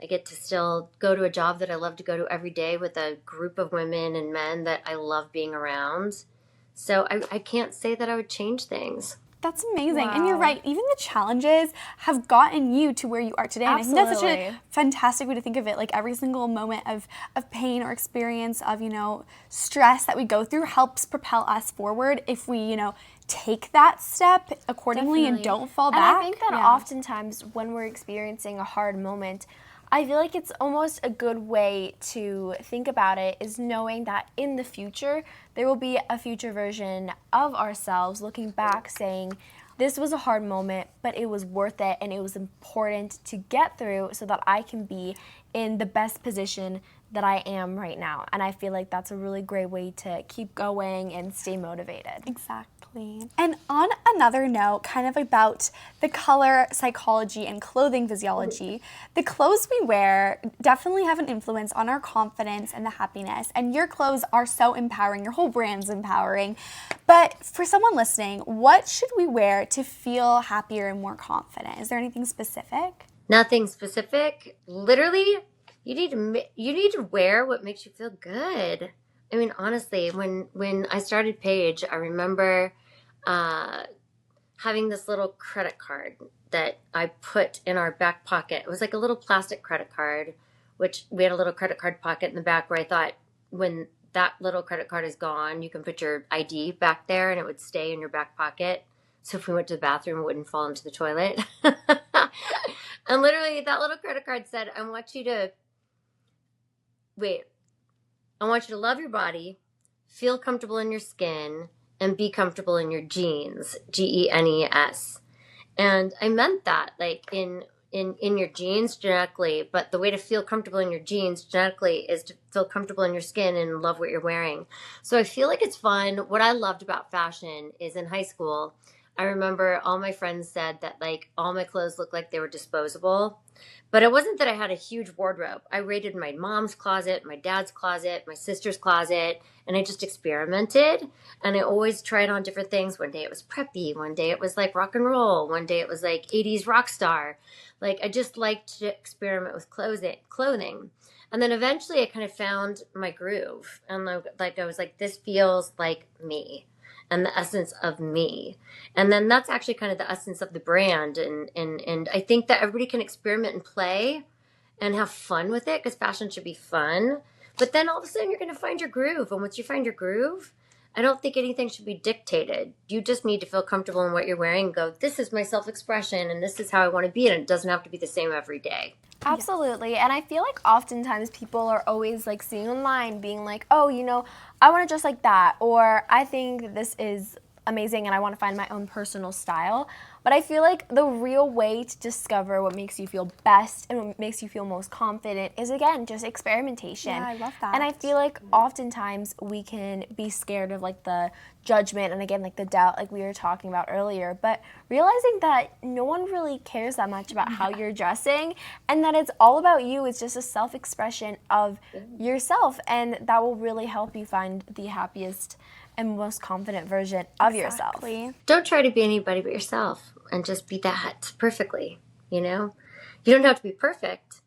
I get to still go to a job that I love to go to every day with a group of women and men that I love being around. So I can't say that I would change things. That's amazing. Wow. And you're right. Even the challenges have gotten you to where you are today. Absolutely. And I think that's such a fantastic way to think of it. Like every single moment of pain or experience of, stress that we go through helps propel us forward if we, take that step accordingly. Definitely. And don't fall back. And I think that oftentimes when we're experiencing a hard moment, I feel like it's almost a good way to think about it is knowing that in the future, there will be a future version of ourselves looking back saying, this was a hard moment, but it was worth it and it was important to get through so that I can be in the best position that I am right now. And I feel like that's a really great way to keep going and stay motivated. Exactly. And on another note, kind of about the color psychology and clothing physiology, the clothes we wear definitely have an influence on our confidence and the happiness. And your clothes are so empowering. Your whole brand's empowering. But for someone listening, what should we wear to feel happier and more confident? Is there anything specific? Nothing specific. Literally, you need to wear what makes you feel good. Honestly, when I started Paige, I remember having this little credit card that I put in our back pocket. It was like a little plastic credit card, which we had a little credit card pocket in the back where I thought when that little credit card is gone, you can put your ID back there and it would stay in your back pocket. So if we went to the bathroom, it wouldn't fall into the toilet. And literally that little credit card said, I want you to love your body, feel comfortable in your skin, and be comfortable in your jeans, Genes. And I meant that, like in your jeans genetically, but the way to feel comfortable in your jeans genetically is to feel comfortable in your skin and love what you're wearing. So I feel like it's fun. What I loved about fashion is in high school, I remember all my friends said that like all my clothes looked like they were disposable. But it wasn't that I had a huge wardrobe. I raided my mom's closet, my dad's closet, my sister's closet, and I just experimented. And I always tried on different things. One day it was preppy. One day it was like rock and roll. One day it was like 80s rock star. Like I just liked to experiment with clothing. And then eventually I kind of found my groove. And like I was like, this feels like me. And the essence of me. And then that's actually kind of the essence of the brand. And I think that everybody can experiment and play and have fun with it because fashion should be fun. But then all of a sudden you're going to find your groove. And once you find your groove, I don't think anything should be dictated. You just need to feel comfortable in what you're wearing and go, this is my self-expression and this is how I want to be. And it doesn't have to be the same every day. Absolutely. And I feel like oftentimes people are always like seeing online being like, oh, I want to dress like that, or I think that this is amazing and I want to find my own personal style. But I feel like the real way to discover what makes you feel best and what makes you feel most confident is, again, just experimentation. Yeah, I love that. And I feel like oftentimes we can be scared of like the judgment and, again, like the doubt like we were talking about earlier. But realizing that no one really cares that much about how you're dressing and that it's all about you, it's just a self-expression of yourself, and that will really help you find the happiest and most confident version of yourself. Exactly. Don't try to be anybody but yourself and just be that perfectly, You don't have to be perfect.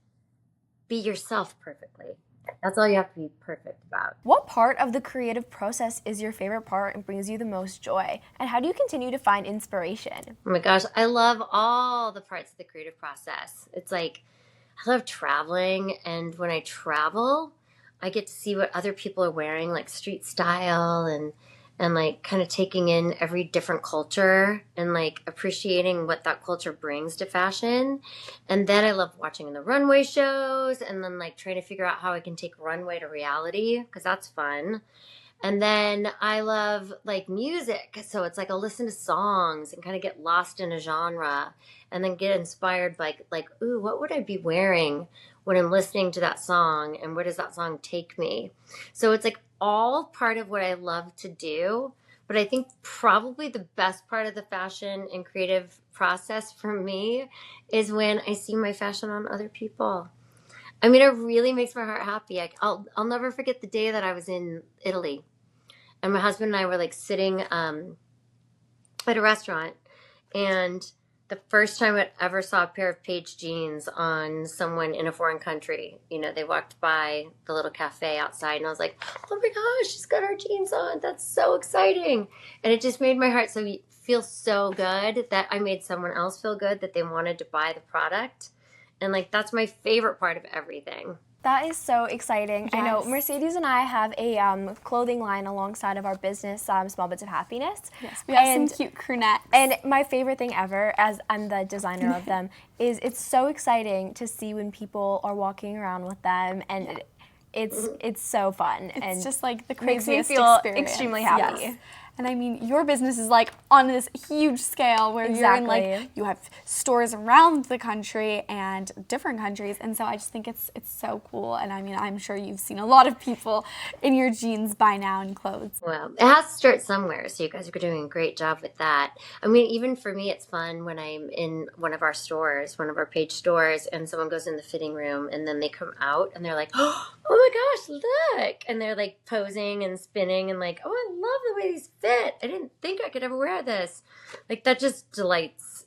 Be yourself perfectly. That's all you have to be perfect about. What part of the creative process is your favorite part and brings you the most joy? And how do you continue to find inspiration? Oh my gosh, I love all the parts of the creative process. It's like, I love traveling, and when I travel, I get to see what other people are wearing, like street style, and like kind of taking in every different culture and like appreciating what that culture brings to fashion. And then I love watching the runway shows and then like trying to figure out how I can take runway to reality, because that's fun. And then I love like music. So it's like I'll listen to songs and kind of get lost in a genre and then get inspired by like, ooh, what would I be wearing when I'm listening to that song, and where does that song take me? So it's like all part of what I love to do. But I think probably the best part of the fashion and creative process for me is when I see my fashion on other people. I mean, it really makes my heart happy. I'll never forget the day that I was in Italy, and my husband and I were like sitting at a restaurant, and the first time I ever saw a pair of Paige jeans on someone in a foreign country, they walked by the little cafe outside, and I was like, oh my gosh, she's got our jeans on. That's so exciting. And it just made my heart feel so good that I made someone else feel good, that they wanted to buy the product. And like, that's my favorite part of everything. That is so exciting. Yes. I know Mercedes and I have a clothing line alongside of our business, Small Bits of Happiness. Yes, we have some cute crew necks. And my favorite thing ever, as I'm the designer of them, is it's so exciting to see when people are walking around with them, and it's so fun. It's just like the makes me craziest feel experience. extremely happy. Yes. And I mean, your business is like on this huge scale where you're in like, you have stores around the country and different countries. And so I just think it's so cool. And I mean, I'm sure you've seen a lot of people in your jeans by now and clothes. Well, it has to start somewhere. So you guys are doing a great job with that. I mean, even for me, it's fun when I'm in one of our stores, one of our Paige stores, and someone goes in the fitting room and then they come out and they're like, oh my gosh, look. And they're like posing and spinning and like, oh, I love the way these fit. I didn't think I could ever wear this. Like, that just delights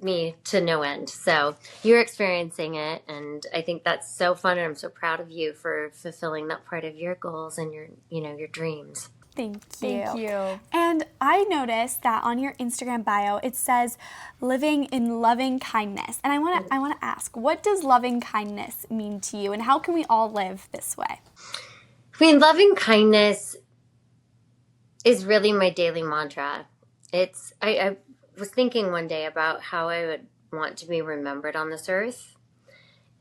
me to no end. So you're experiencing it, and I think that's so fun, and I'm so proud of you for fulfilling that part of your goals and your dreams. Thank you. Thank you. And I noticed that on your Instagram bio it says living in loving kindness. And I want to ask, what does loving kindness mean to you, and how can we all live this way? I mean, loving kindness is really my daily mantra. I was thinking one day about how I would want to be remembered on this earth.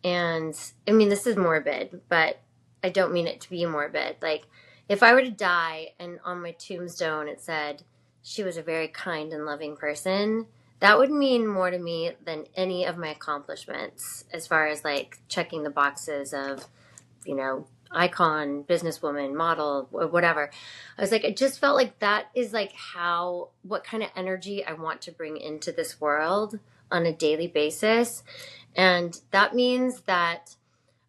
And I mean, this is morbid, but I don't mean it to be morbid. Like, if I were to die and on my tombstone it said, she was a very kind and loving person, that would mean more to me than any of my accomplishments as far as like checking the boxes of, icon, businesswoman, model, or whatever. I was like, I just felt like that is like what kind of energy I want to bring into this world on a daily basis. And that means that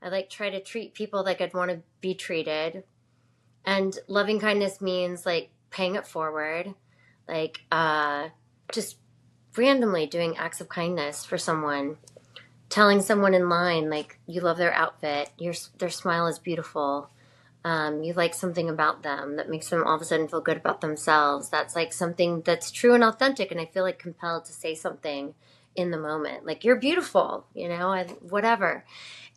I like try to treat people like I'd want to be treated. And loving kindness means like paying it forward, like just randomly doing acts of kindness for someone. Telling someone in line, like, you love their outfit, their smile is beautiful, you like something about them that makes them all of a sudden feel good about themselves. That's like something that's true and authentic, and I feel like compelled to say something in the moment. Like, you're beautiful, whatever.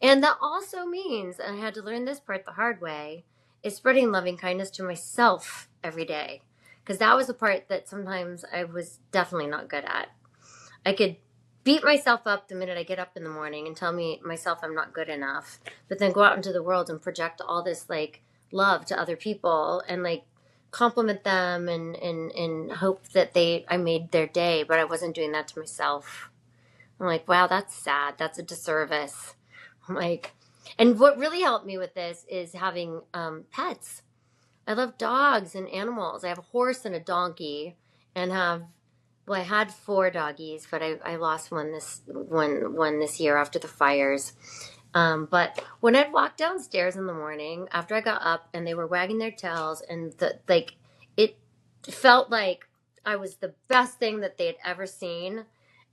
And that also means, and I had to learn this part the hard way, is spreading loving kindness to myself every day. Because that was the part that sometimes I was definitely not good at. I could beat myself up the minute I get up in the morning and tell myself I'm not good enough, but then go out into the world and project all this like love to other people and like compliment them and hope that I made their day, but I wasn't doing that to myself. I'm like, wow, that's sad. That's a disservice. I'm like, and what really helped me with this is having pets. I love dogs and animals. I have a horse and a donkey, and I had 4 doggies, but I lost one this year after the fires. But when I'd walk downstairs in the morning after I got up and they were wagging their tails and it felt like I was the best thing that they had ever seen,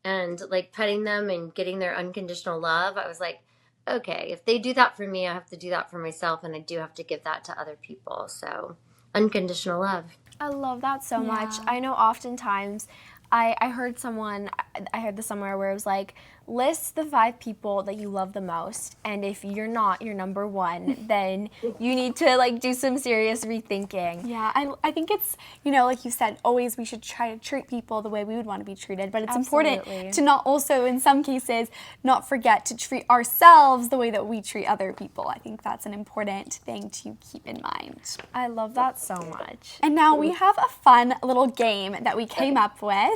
and like petting them and getting their unconditional love, I was like, okay, if they do that for me, I have to do that for myself, and I do have to give that to other people. So unconditional love. I love that so much. I know oftentimes I heard this somewhere where it was like, list the 5 people that you love the most, and if you're not your number 1, then you need to like do some serious rethinking. Yeah, I think it's, like you said, always we should try to treat people the way we would want to be treated, but it's important to not also, in some cases, not forget to treat ourselves the way that we treat other people. I think that's an important thing to keep in mind. I love that so much. And now we have a fun little game that we came up with.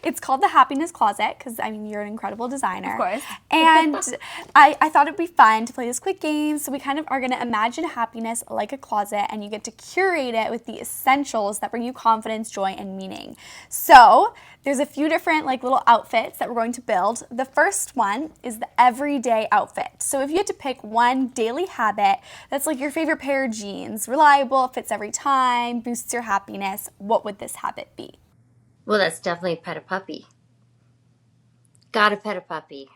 It's called the Happiness Closet, because you're an incredible designer. Of course. And I thought it'd be fun to play this quick game. So we kind of are going to imagine happiness like a closet, and you get to curate it with the essentials that bring you confidence, joy, and meaning. So there's a few different little outfits that we're going to build. The first one is the everyday outfit. So if you had to pick one daily habit that's like your favorite pair of jeans, reliable, fits every time, boosts your happiness, what would this habit be? Well, that's definitely pet a puppy. Gotta pet a puppy.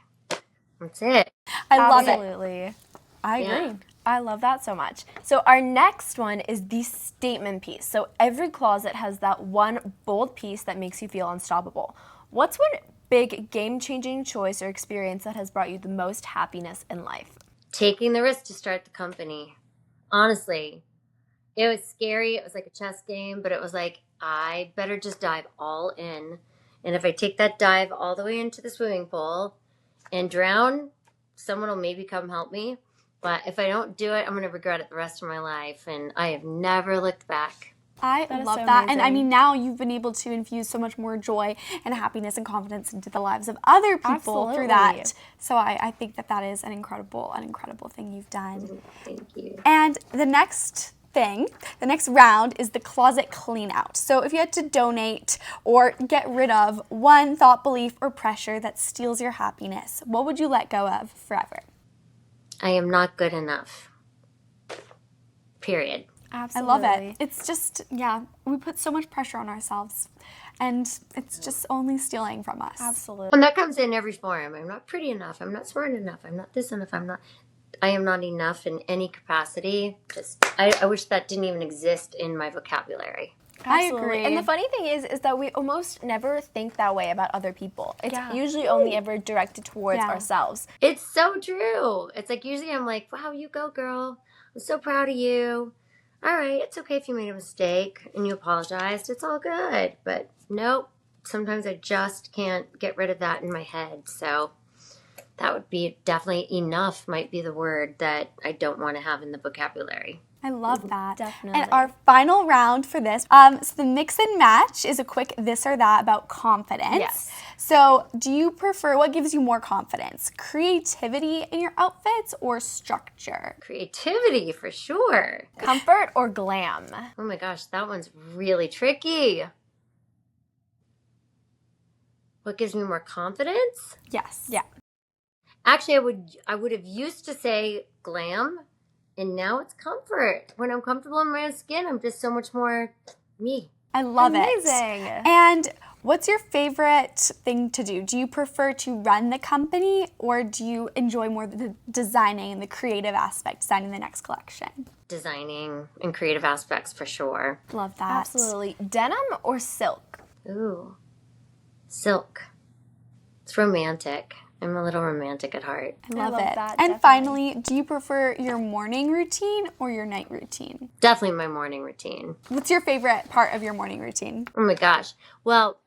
That's it. I love it. Absolutely. I agree. Yeah. I love that so much. So our next one is the statement piece. So every closet has that one bold piece that makes you feel unstoppable. What's one big game-changing choice or experience that has brought you the most happiness in life? Taking the risk to start the company. Honestly, it was scary. It was like a chess game, but it was like, I better just dive all in. And if I take that dive all the way into the swimming pool and drown, someone will maybe come help me. But if I don't do it, I'm going to regret it the rest of my life. And I have never looked back. I That is love so that. amazing. And now you've been able to infuse so much more joy and happiness and confidence into the lives of other people through that. So I think that is an incredible thing you've done. Thank you. And the next round is the closet clean out. So if you had to donate or get rid of one thought, belief, or pressure that steals your happiness, what would you let go of forever? I am not good enough. Period. Absolutely. I love it. It's just, we put so much pressure on ourselves, and it's just only stealing from us. Absolutely. And that comes in every form. I'm not pretty enough. I'm not smart enough. I'm not this enough. I am not enough in any capacity. I wish that didn't even exist in my vocabulary. I Absolutely. agree. And the funny thing is that we almost never think that way about other people. It's usually only ever directed towards ourselves. It's so true. It's like usually I'm like, wow, you go, girl. I'm so proud of you. All right, it's okay if you made a mistake and you apologized. It's all good. But nope, sometimes I just can't get rid of that in my head. So that would be definitely enough, might be the word that I don't want to have in the vocabulary. I love that. Definitely. And our final round for this, so the mix and match is a quick this or that about confidence. Yes. So what gives you more confidence? Creativity in your outfits or structure? Creativity, for sure. Comfort or glam? Oh my gosh, that one's really tricky. What gives me more confidence? Yes. Yeah. Actually, I would have used to say glam, and now it's comfort. When I'm comfortable in my own skin, I'm just so much more me. I love Amazing. it. And what's your favorite thing to do? Do you prefer to run the company, or do you enjoy more the designing and the creative aspect, designing the next collection? Designing and creative aspects, for sure. Love that. Absolutely. Denim or silk? Ooh, silk. It's romantic. I'm a little romantic at heart. I love it. that, And definitely. finally, do you prefer your morning routine or your night routine? Definitely my morning routine. What's your favorite part of your morning routine? Oh my gosh. Well,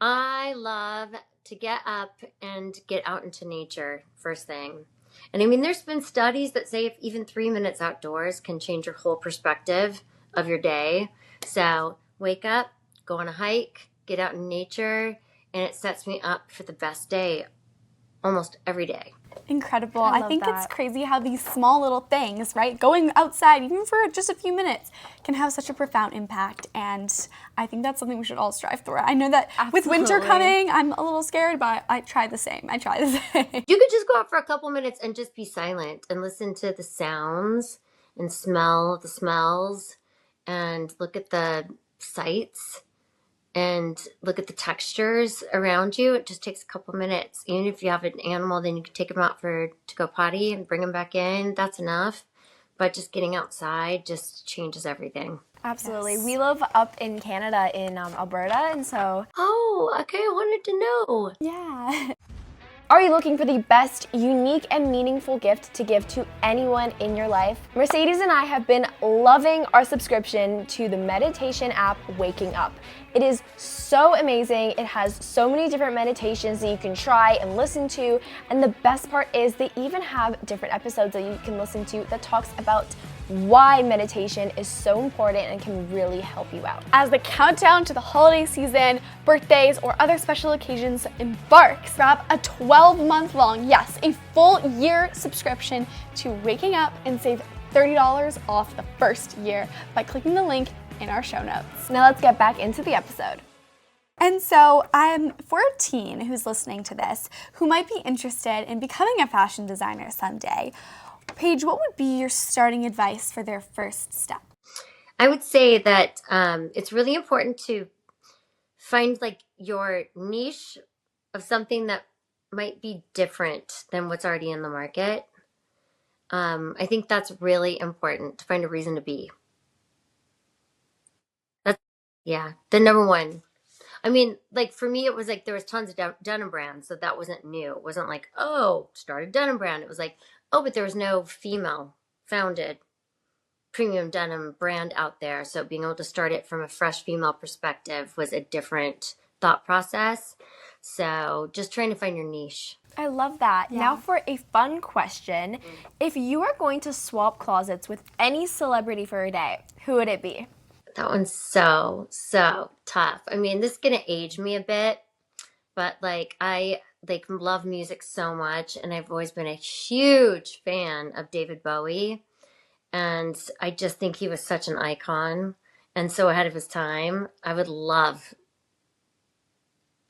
I love to get up and get out into nature first thing. And I mean, there's been studies that say if even 3 minutes outdoors can change your whole perspective of your day. So wake up, go on a hike, get out in nature, and it sets me up for the best day almost every day. Incredible. I I love think that. it's crazy how these small little things, right, going outside even for just a few minutes can have such a profound impact, and I think that's something we should all strive for. I know that with winter Absolutely. coming, I'm a little scared, but I try the same. You could just go out for a couple minutes and just be silent and listen to the sounds and smell the smells and look at the sights and look at the textures around you. It just takes a couple minutes. Even if you have an animal, then you can take them out to go potty and bring them back in. That's enough. But just getting outside just changes everything. Absolutely. We live up in Canada in Alberta, and so Oh, okay. I wanted to know. Yeah. are you looking for the best, unique, and meaningful gift to give to anyone in your life? Mercedes and I have been loving our subscription to the meditation app Waking Up. It is so amazing. It has so many different meditations that you can try and listen to, and the best part is they even have different episodes that you can listen to that talks about why meditation is so important and can really help you out. As the countdown to the holiday season, birthdays, or other special occasions embarks, grab a 12-month-long, yes, a full year subscription to Waking Up and save $30 off the first year by clicking the link in our show notes. Now let's get back into the episode. And so, for a teen who's listening to this, who might be interested in becoming a fashion designer someday, Paige, what would be your starting advice for their first step? I would say that it's really important to find like your niche of something that might be different than what's already in the market. I think that's really important to find a reason to be. That's, yeah, the number one. I mean, like for me, it was like there was tons of denim brands, so that wasn't new. It wasn't like, oh, start a denim brand. It was like, oh, but there was no female founded premium denim brand out there. So being able to start it from a fresh female perspective was a different thought process. So just trying to find your niche. I love that. Yeah. Now for a fun question. If you are going to swap closets with any celebrity for a day, who would it be? That one's so tough. I mean, this is gonna age me a bit, but like I like love music so much, and I've always been a huge fan of David Bowie, and I just think he was such an icon and so ahead of his time. I would love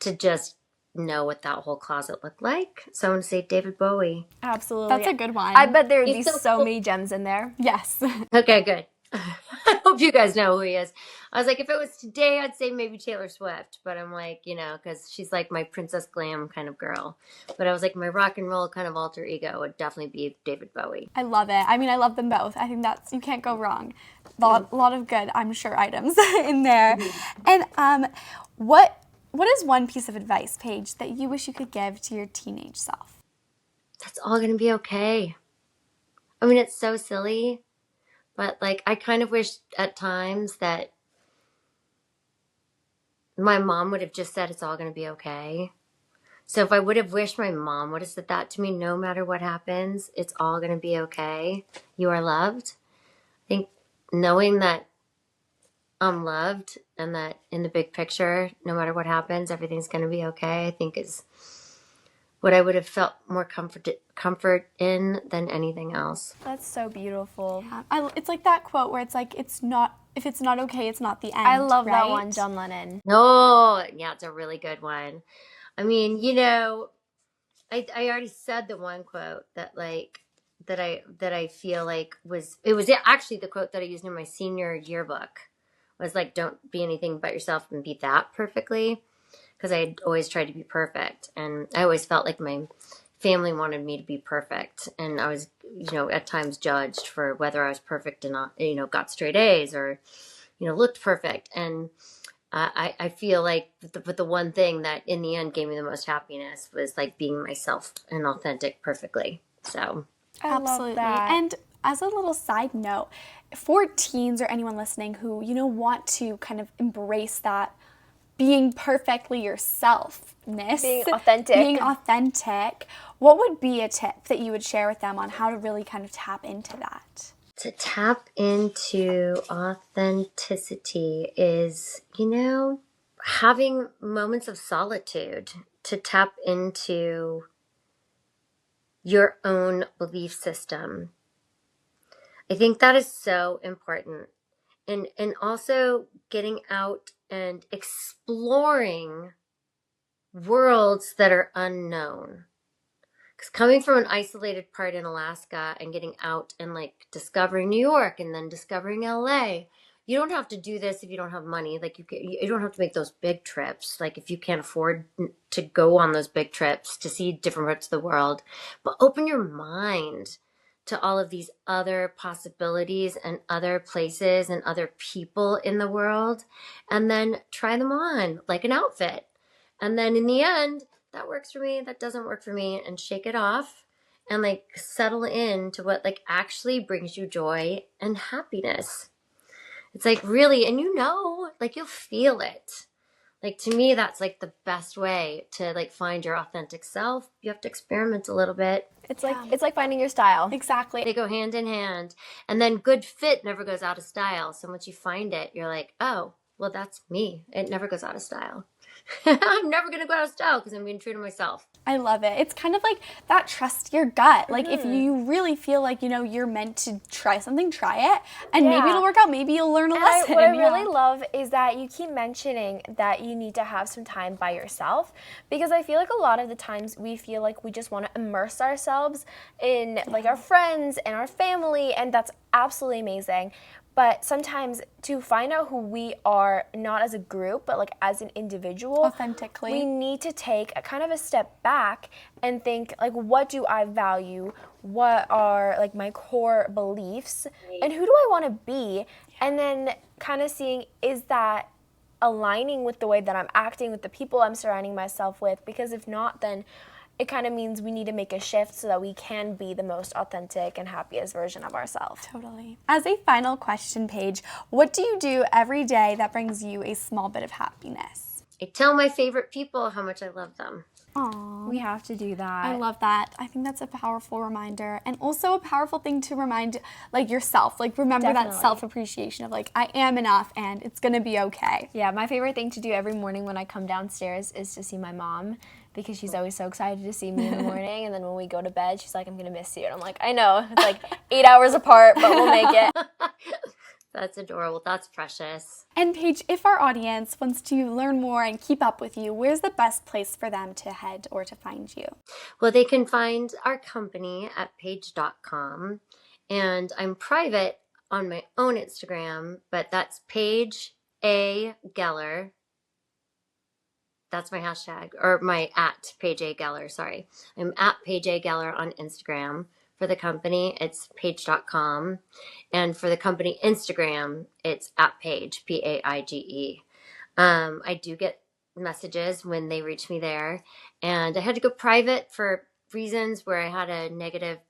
to just know what that whole closet looked like. So I'm gonna say David Bowie. Absolutely. That's a good one. I bet there would be He's so so cool. many gems in there. Yes. Okay, good. I hope you guys know who he is. I was like, if it was today, I'd say maybe Taylor Swift. But I'm like, because she's like my princess glam kind of girl. But I was like, my rock and roll kind of alter ego would definitely be David Bowie. I love it. I mean, I love them both. I think you can't go wrong. A lot of good, I'm sure, items in there. And what is one piece of advice, Paige, that you wish you could give to your teenage self? That's all going to be okay. I mean, it's so silly. But like, I kind of wish at times that my mom would have just said it's all going to be okay. So if I would have wished my mom would have said that to me, no matter what happens, it's all going to be okay. You are loved. I think knowing that I'm loved and that in the big picture, no matter what happens, everything's going to be okay, I think is what I would have felt more comfort in than anything else. That's so beautiful. It's like that quote where it's like, if it's not okay, it's not the end. I love that right? one, John Lennon. Oh, yeah, it's a really good one. I mean, I already said the one quote that I feel like it was actually the quote that I used in my senior yearbook was like, don't be anything but yourself and be that perfectly. Because I had always tried to be perfect. And I always felt like my family wanted me to be perfect. And I was, at times judged for whether I was perfect and not, got straight A's or, looked perfect. And I feel like the one thing that in the end gave me the most happiness was like being myself and authentic perfectly. So Absolutely. Love that. And as a little side note, for teens or anyone listening who, want to kind of embrace that being perfectly yourself-ness. Being authentic. Being authentic. What would be a tip that you would share with them on how to really kind of tap into that? To tap into authenticity is, having moments of solitude, to tap into your own belief system. I think that is so important. And also getting out and exploring worlds that are unknown. Because coming from an isolated part in Alaska and getting out and like discovering New York and then discovering LA, you don't have to do this if you don't have money. Like you don't have to make those big trips. Like if you can't afford to go on those big trips to see different parts of the world, but open your mind to all of these other possibilities and other places and other people in the world, and then try them on like an outfit. And then in the end, that works for me, that doesn't work for me, and shake it off and like settle into what like actually brings you joy and happiness. It's like really, and like you'll feel it. Like to me, that's like the best way to like find your authentic self. You have to experiment a little bit. It's like finding your style. Exactly. They go hand in hand. And then good fit never goes out of style. So once you find it, you're like, oh, well, that's me. It never goes out of style. I'm never going to go out of style because I'm being true to myself. I love it. It's kind of like that trust your gut. Like if you really feel like, you're meant to try something, try it. And maybe it'll work out. Maybe you'll learn a lesson. What I really love is that you keep mentioning that you need to have some time by yourself, because I feel like a lot of the times we feel like we just want to immerse ourselves in like our friends and our family, and that's absolutely amazing. But sometimes to find out who we are, not as a group, but like as an individual, authentically, we need to take a kind of a step back and think like, what do I value? What are like my core beliefs? And who do I want to be? And then kind of seeing, is that aligning with the way that I'm acting, with the people I'm surrounding myself with? Because if not, then it kind of means we need to make a shift so that we can be the most authentic and happiest version of ourselves. Totally. As a final question, Paige, what do you do every day that brings you a small bit of happiness? I tell my favorite people how much I love them. Aww. We have to do that. I love that. I think that's a powerful reminder, and also a powerful thing to remind like yourself. Like remember that self-appreciation of like, I am enough and it's gonna be okay. Yeah, my favorite thing to do every morning when I come downstairs is to see my mom, because she's always so excited to see me in the morning. And then when we go to bed, she's like, I'm going to miss you. And I'm like, I know. It's like 8 hours apart, but we'll make it. That's adorable. That's precious. And Paige, if our audience wants to learn more and keep up with you, where's the best place for them to head or to find you? Well, they can find our company at paige.com. And I'm private on my own Instagram, but that's Paige A. Geller. That's my hashtag, or my at Paige A. Geller, sorry. I'm at Paige A. Geller on Instagram. For the company, it's paige.com. And for the company Instagram, it's at Paige, Paige. I do get messages when they reach me there. And I had to go private for reasons where I had a negative,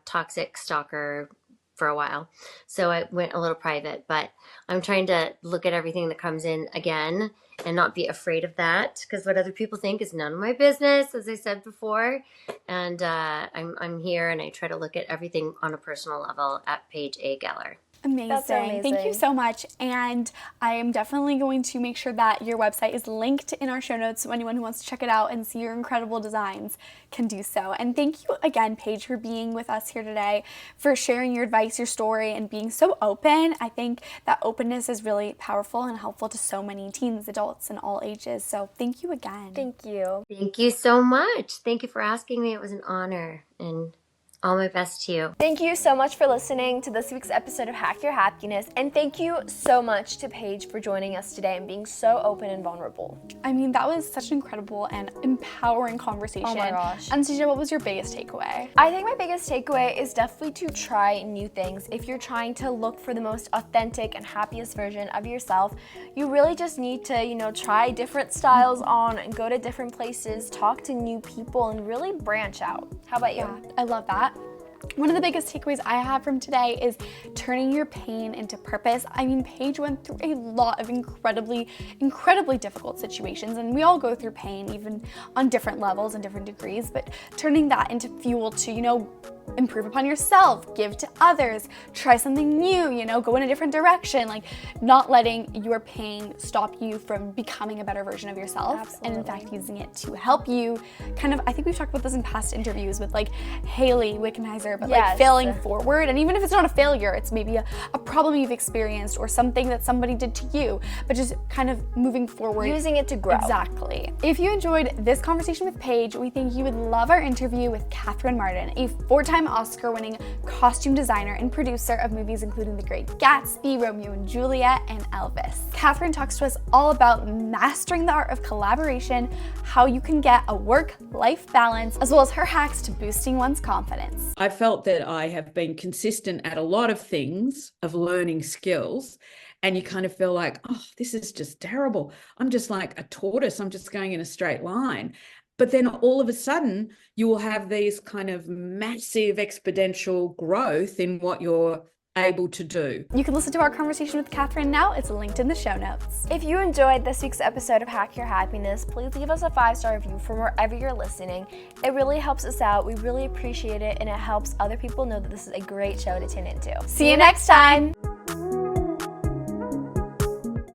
toxic stalker for a while. So I went a little private, but I'm trying to look at everything that comes in again and not be afraid of that, because what other people think is none of my business, as I said before. And I'm here, and I try to look at everything on a personal level at Paige A. Geller. Amazing. That's amazing. Thank you so much. And I am definitely going to make sure that your website is linked in our show notes so anyone who wants to check it out and see your incredible designs can do so. And thank you again, Paige, for being with us here today, for sharing your advice, your story, and being so open. I think that openness is really powerful and helpful to so many teens, adults, and all ages. So thank you again. Thank you. Thank you so much. Thank you for asking me. It was an honor, and all my best to you. Thank you so much for listening to this week's episode of Hack Your Happiness, and thank you so much to Paige for joining us today and being so open and vulnerable. I mean, that was such an incredible and empowering conversation. Oh my gosh. Anastasia, what was your biggest takeaway? I think my biggest takeaway is definitely to try new things. If you're trying to look for the most authentic and happiest version of yourself, you really just need to, try different styles on and go to different places, talk to new people, and really branch out. How about you? Yeah, I love that. One of the biggest takeaways I have from today is turning your pain into purpose. I mean, Paige went through a lot of incredibly difficult situations, and we all go through pain, even on different levels and different degrees, but turning that into fuel to, improve upon yourself, give to others, try something new, go in a different direction, like not letting your pain stop you from becoming a better version of yourself. Absolutely. And in fact, using it to help you I think we've talked about this in past interviews with like Haley Wickenheiser, but like failing forward. And even if it's not a failure, it's maybe a problem you've experienced or something that somebody did to you, but just kind of moving forward. Using it to grow. Exactly. If you enjoyed this conversation with Paige, we think you would love our interview with Catherine Martin, a 4-time Oscar-winning costume designer and producer of movies including The Great Gatsby, Romeo and Juliet, and Elvis. Catherine talks to us all about mastering the art of collaboration, how you can get a work-life balance, as well as her hacks to boosting one's confidence. I felt that I have been consistent at a lot of things, of learning skills, and you kind of feel like, oh, this is just terrible. I'm just like a tortoise. I'm just going in a straight line. But then all of a sudden, you will have these kind of massive exponential growth in what you're able to do. You can listen to our conversation with Catherine now. It's linked in the show notes. If you enjoyed this week's episode of Hack Your Happiness, please leave us a 5-star review from wherever you're listening. It really helps us out. We really appreciate it, and it helps other people know that this is a great show to tune into. See you next time.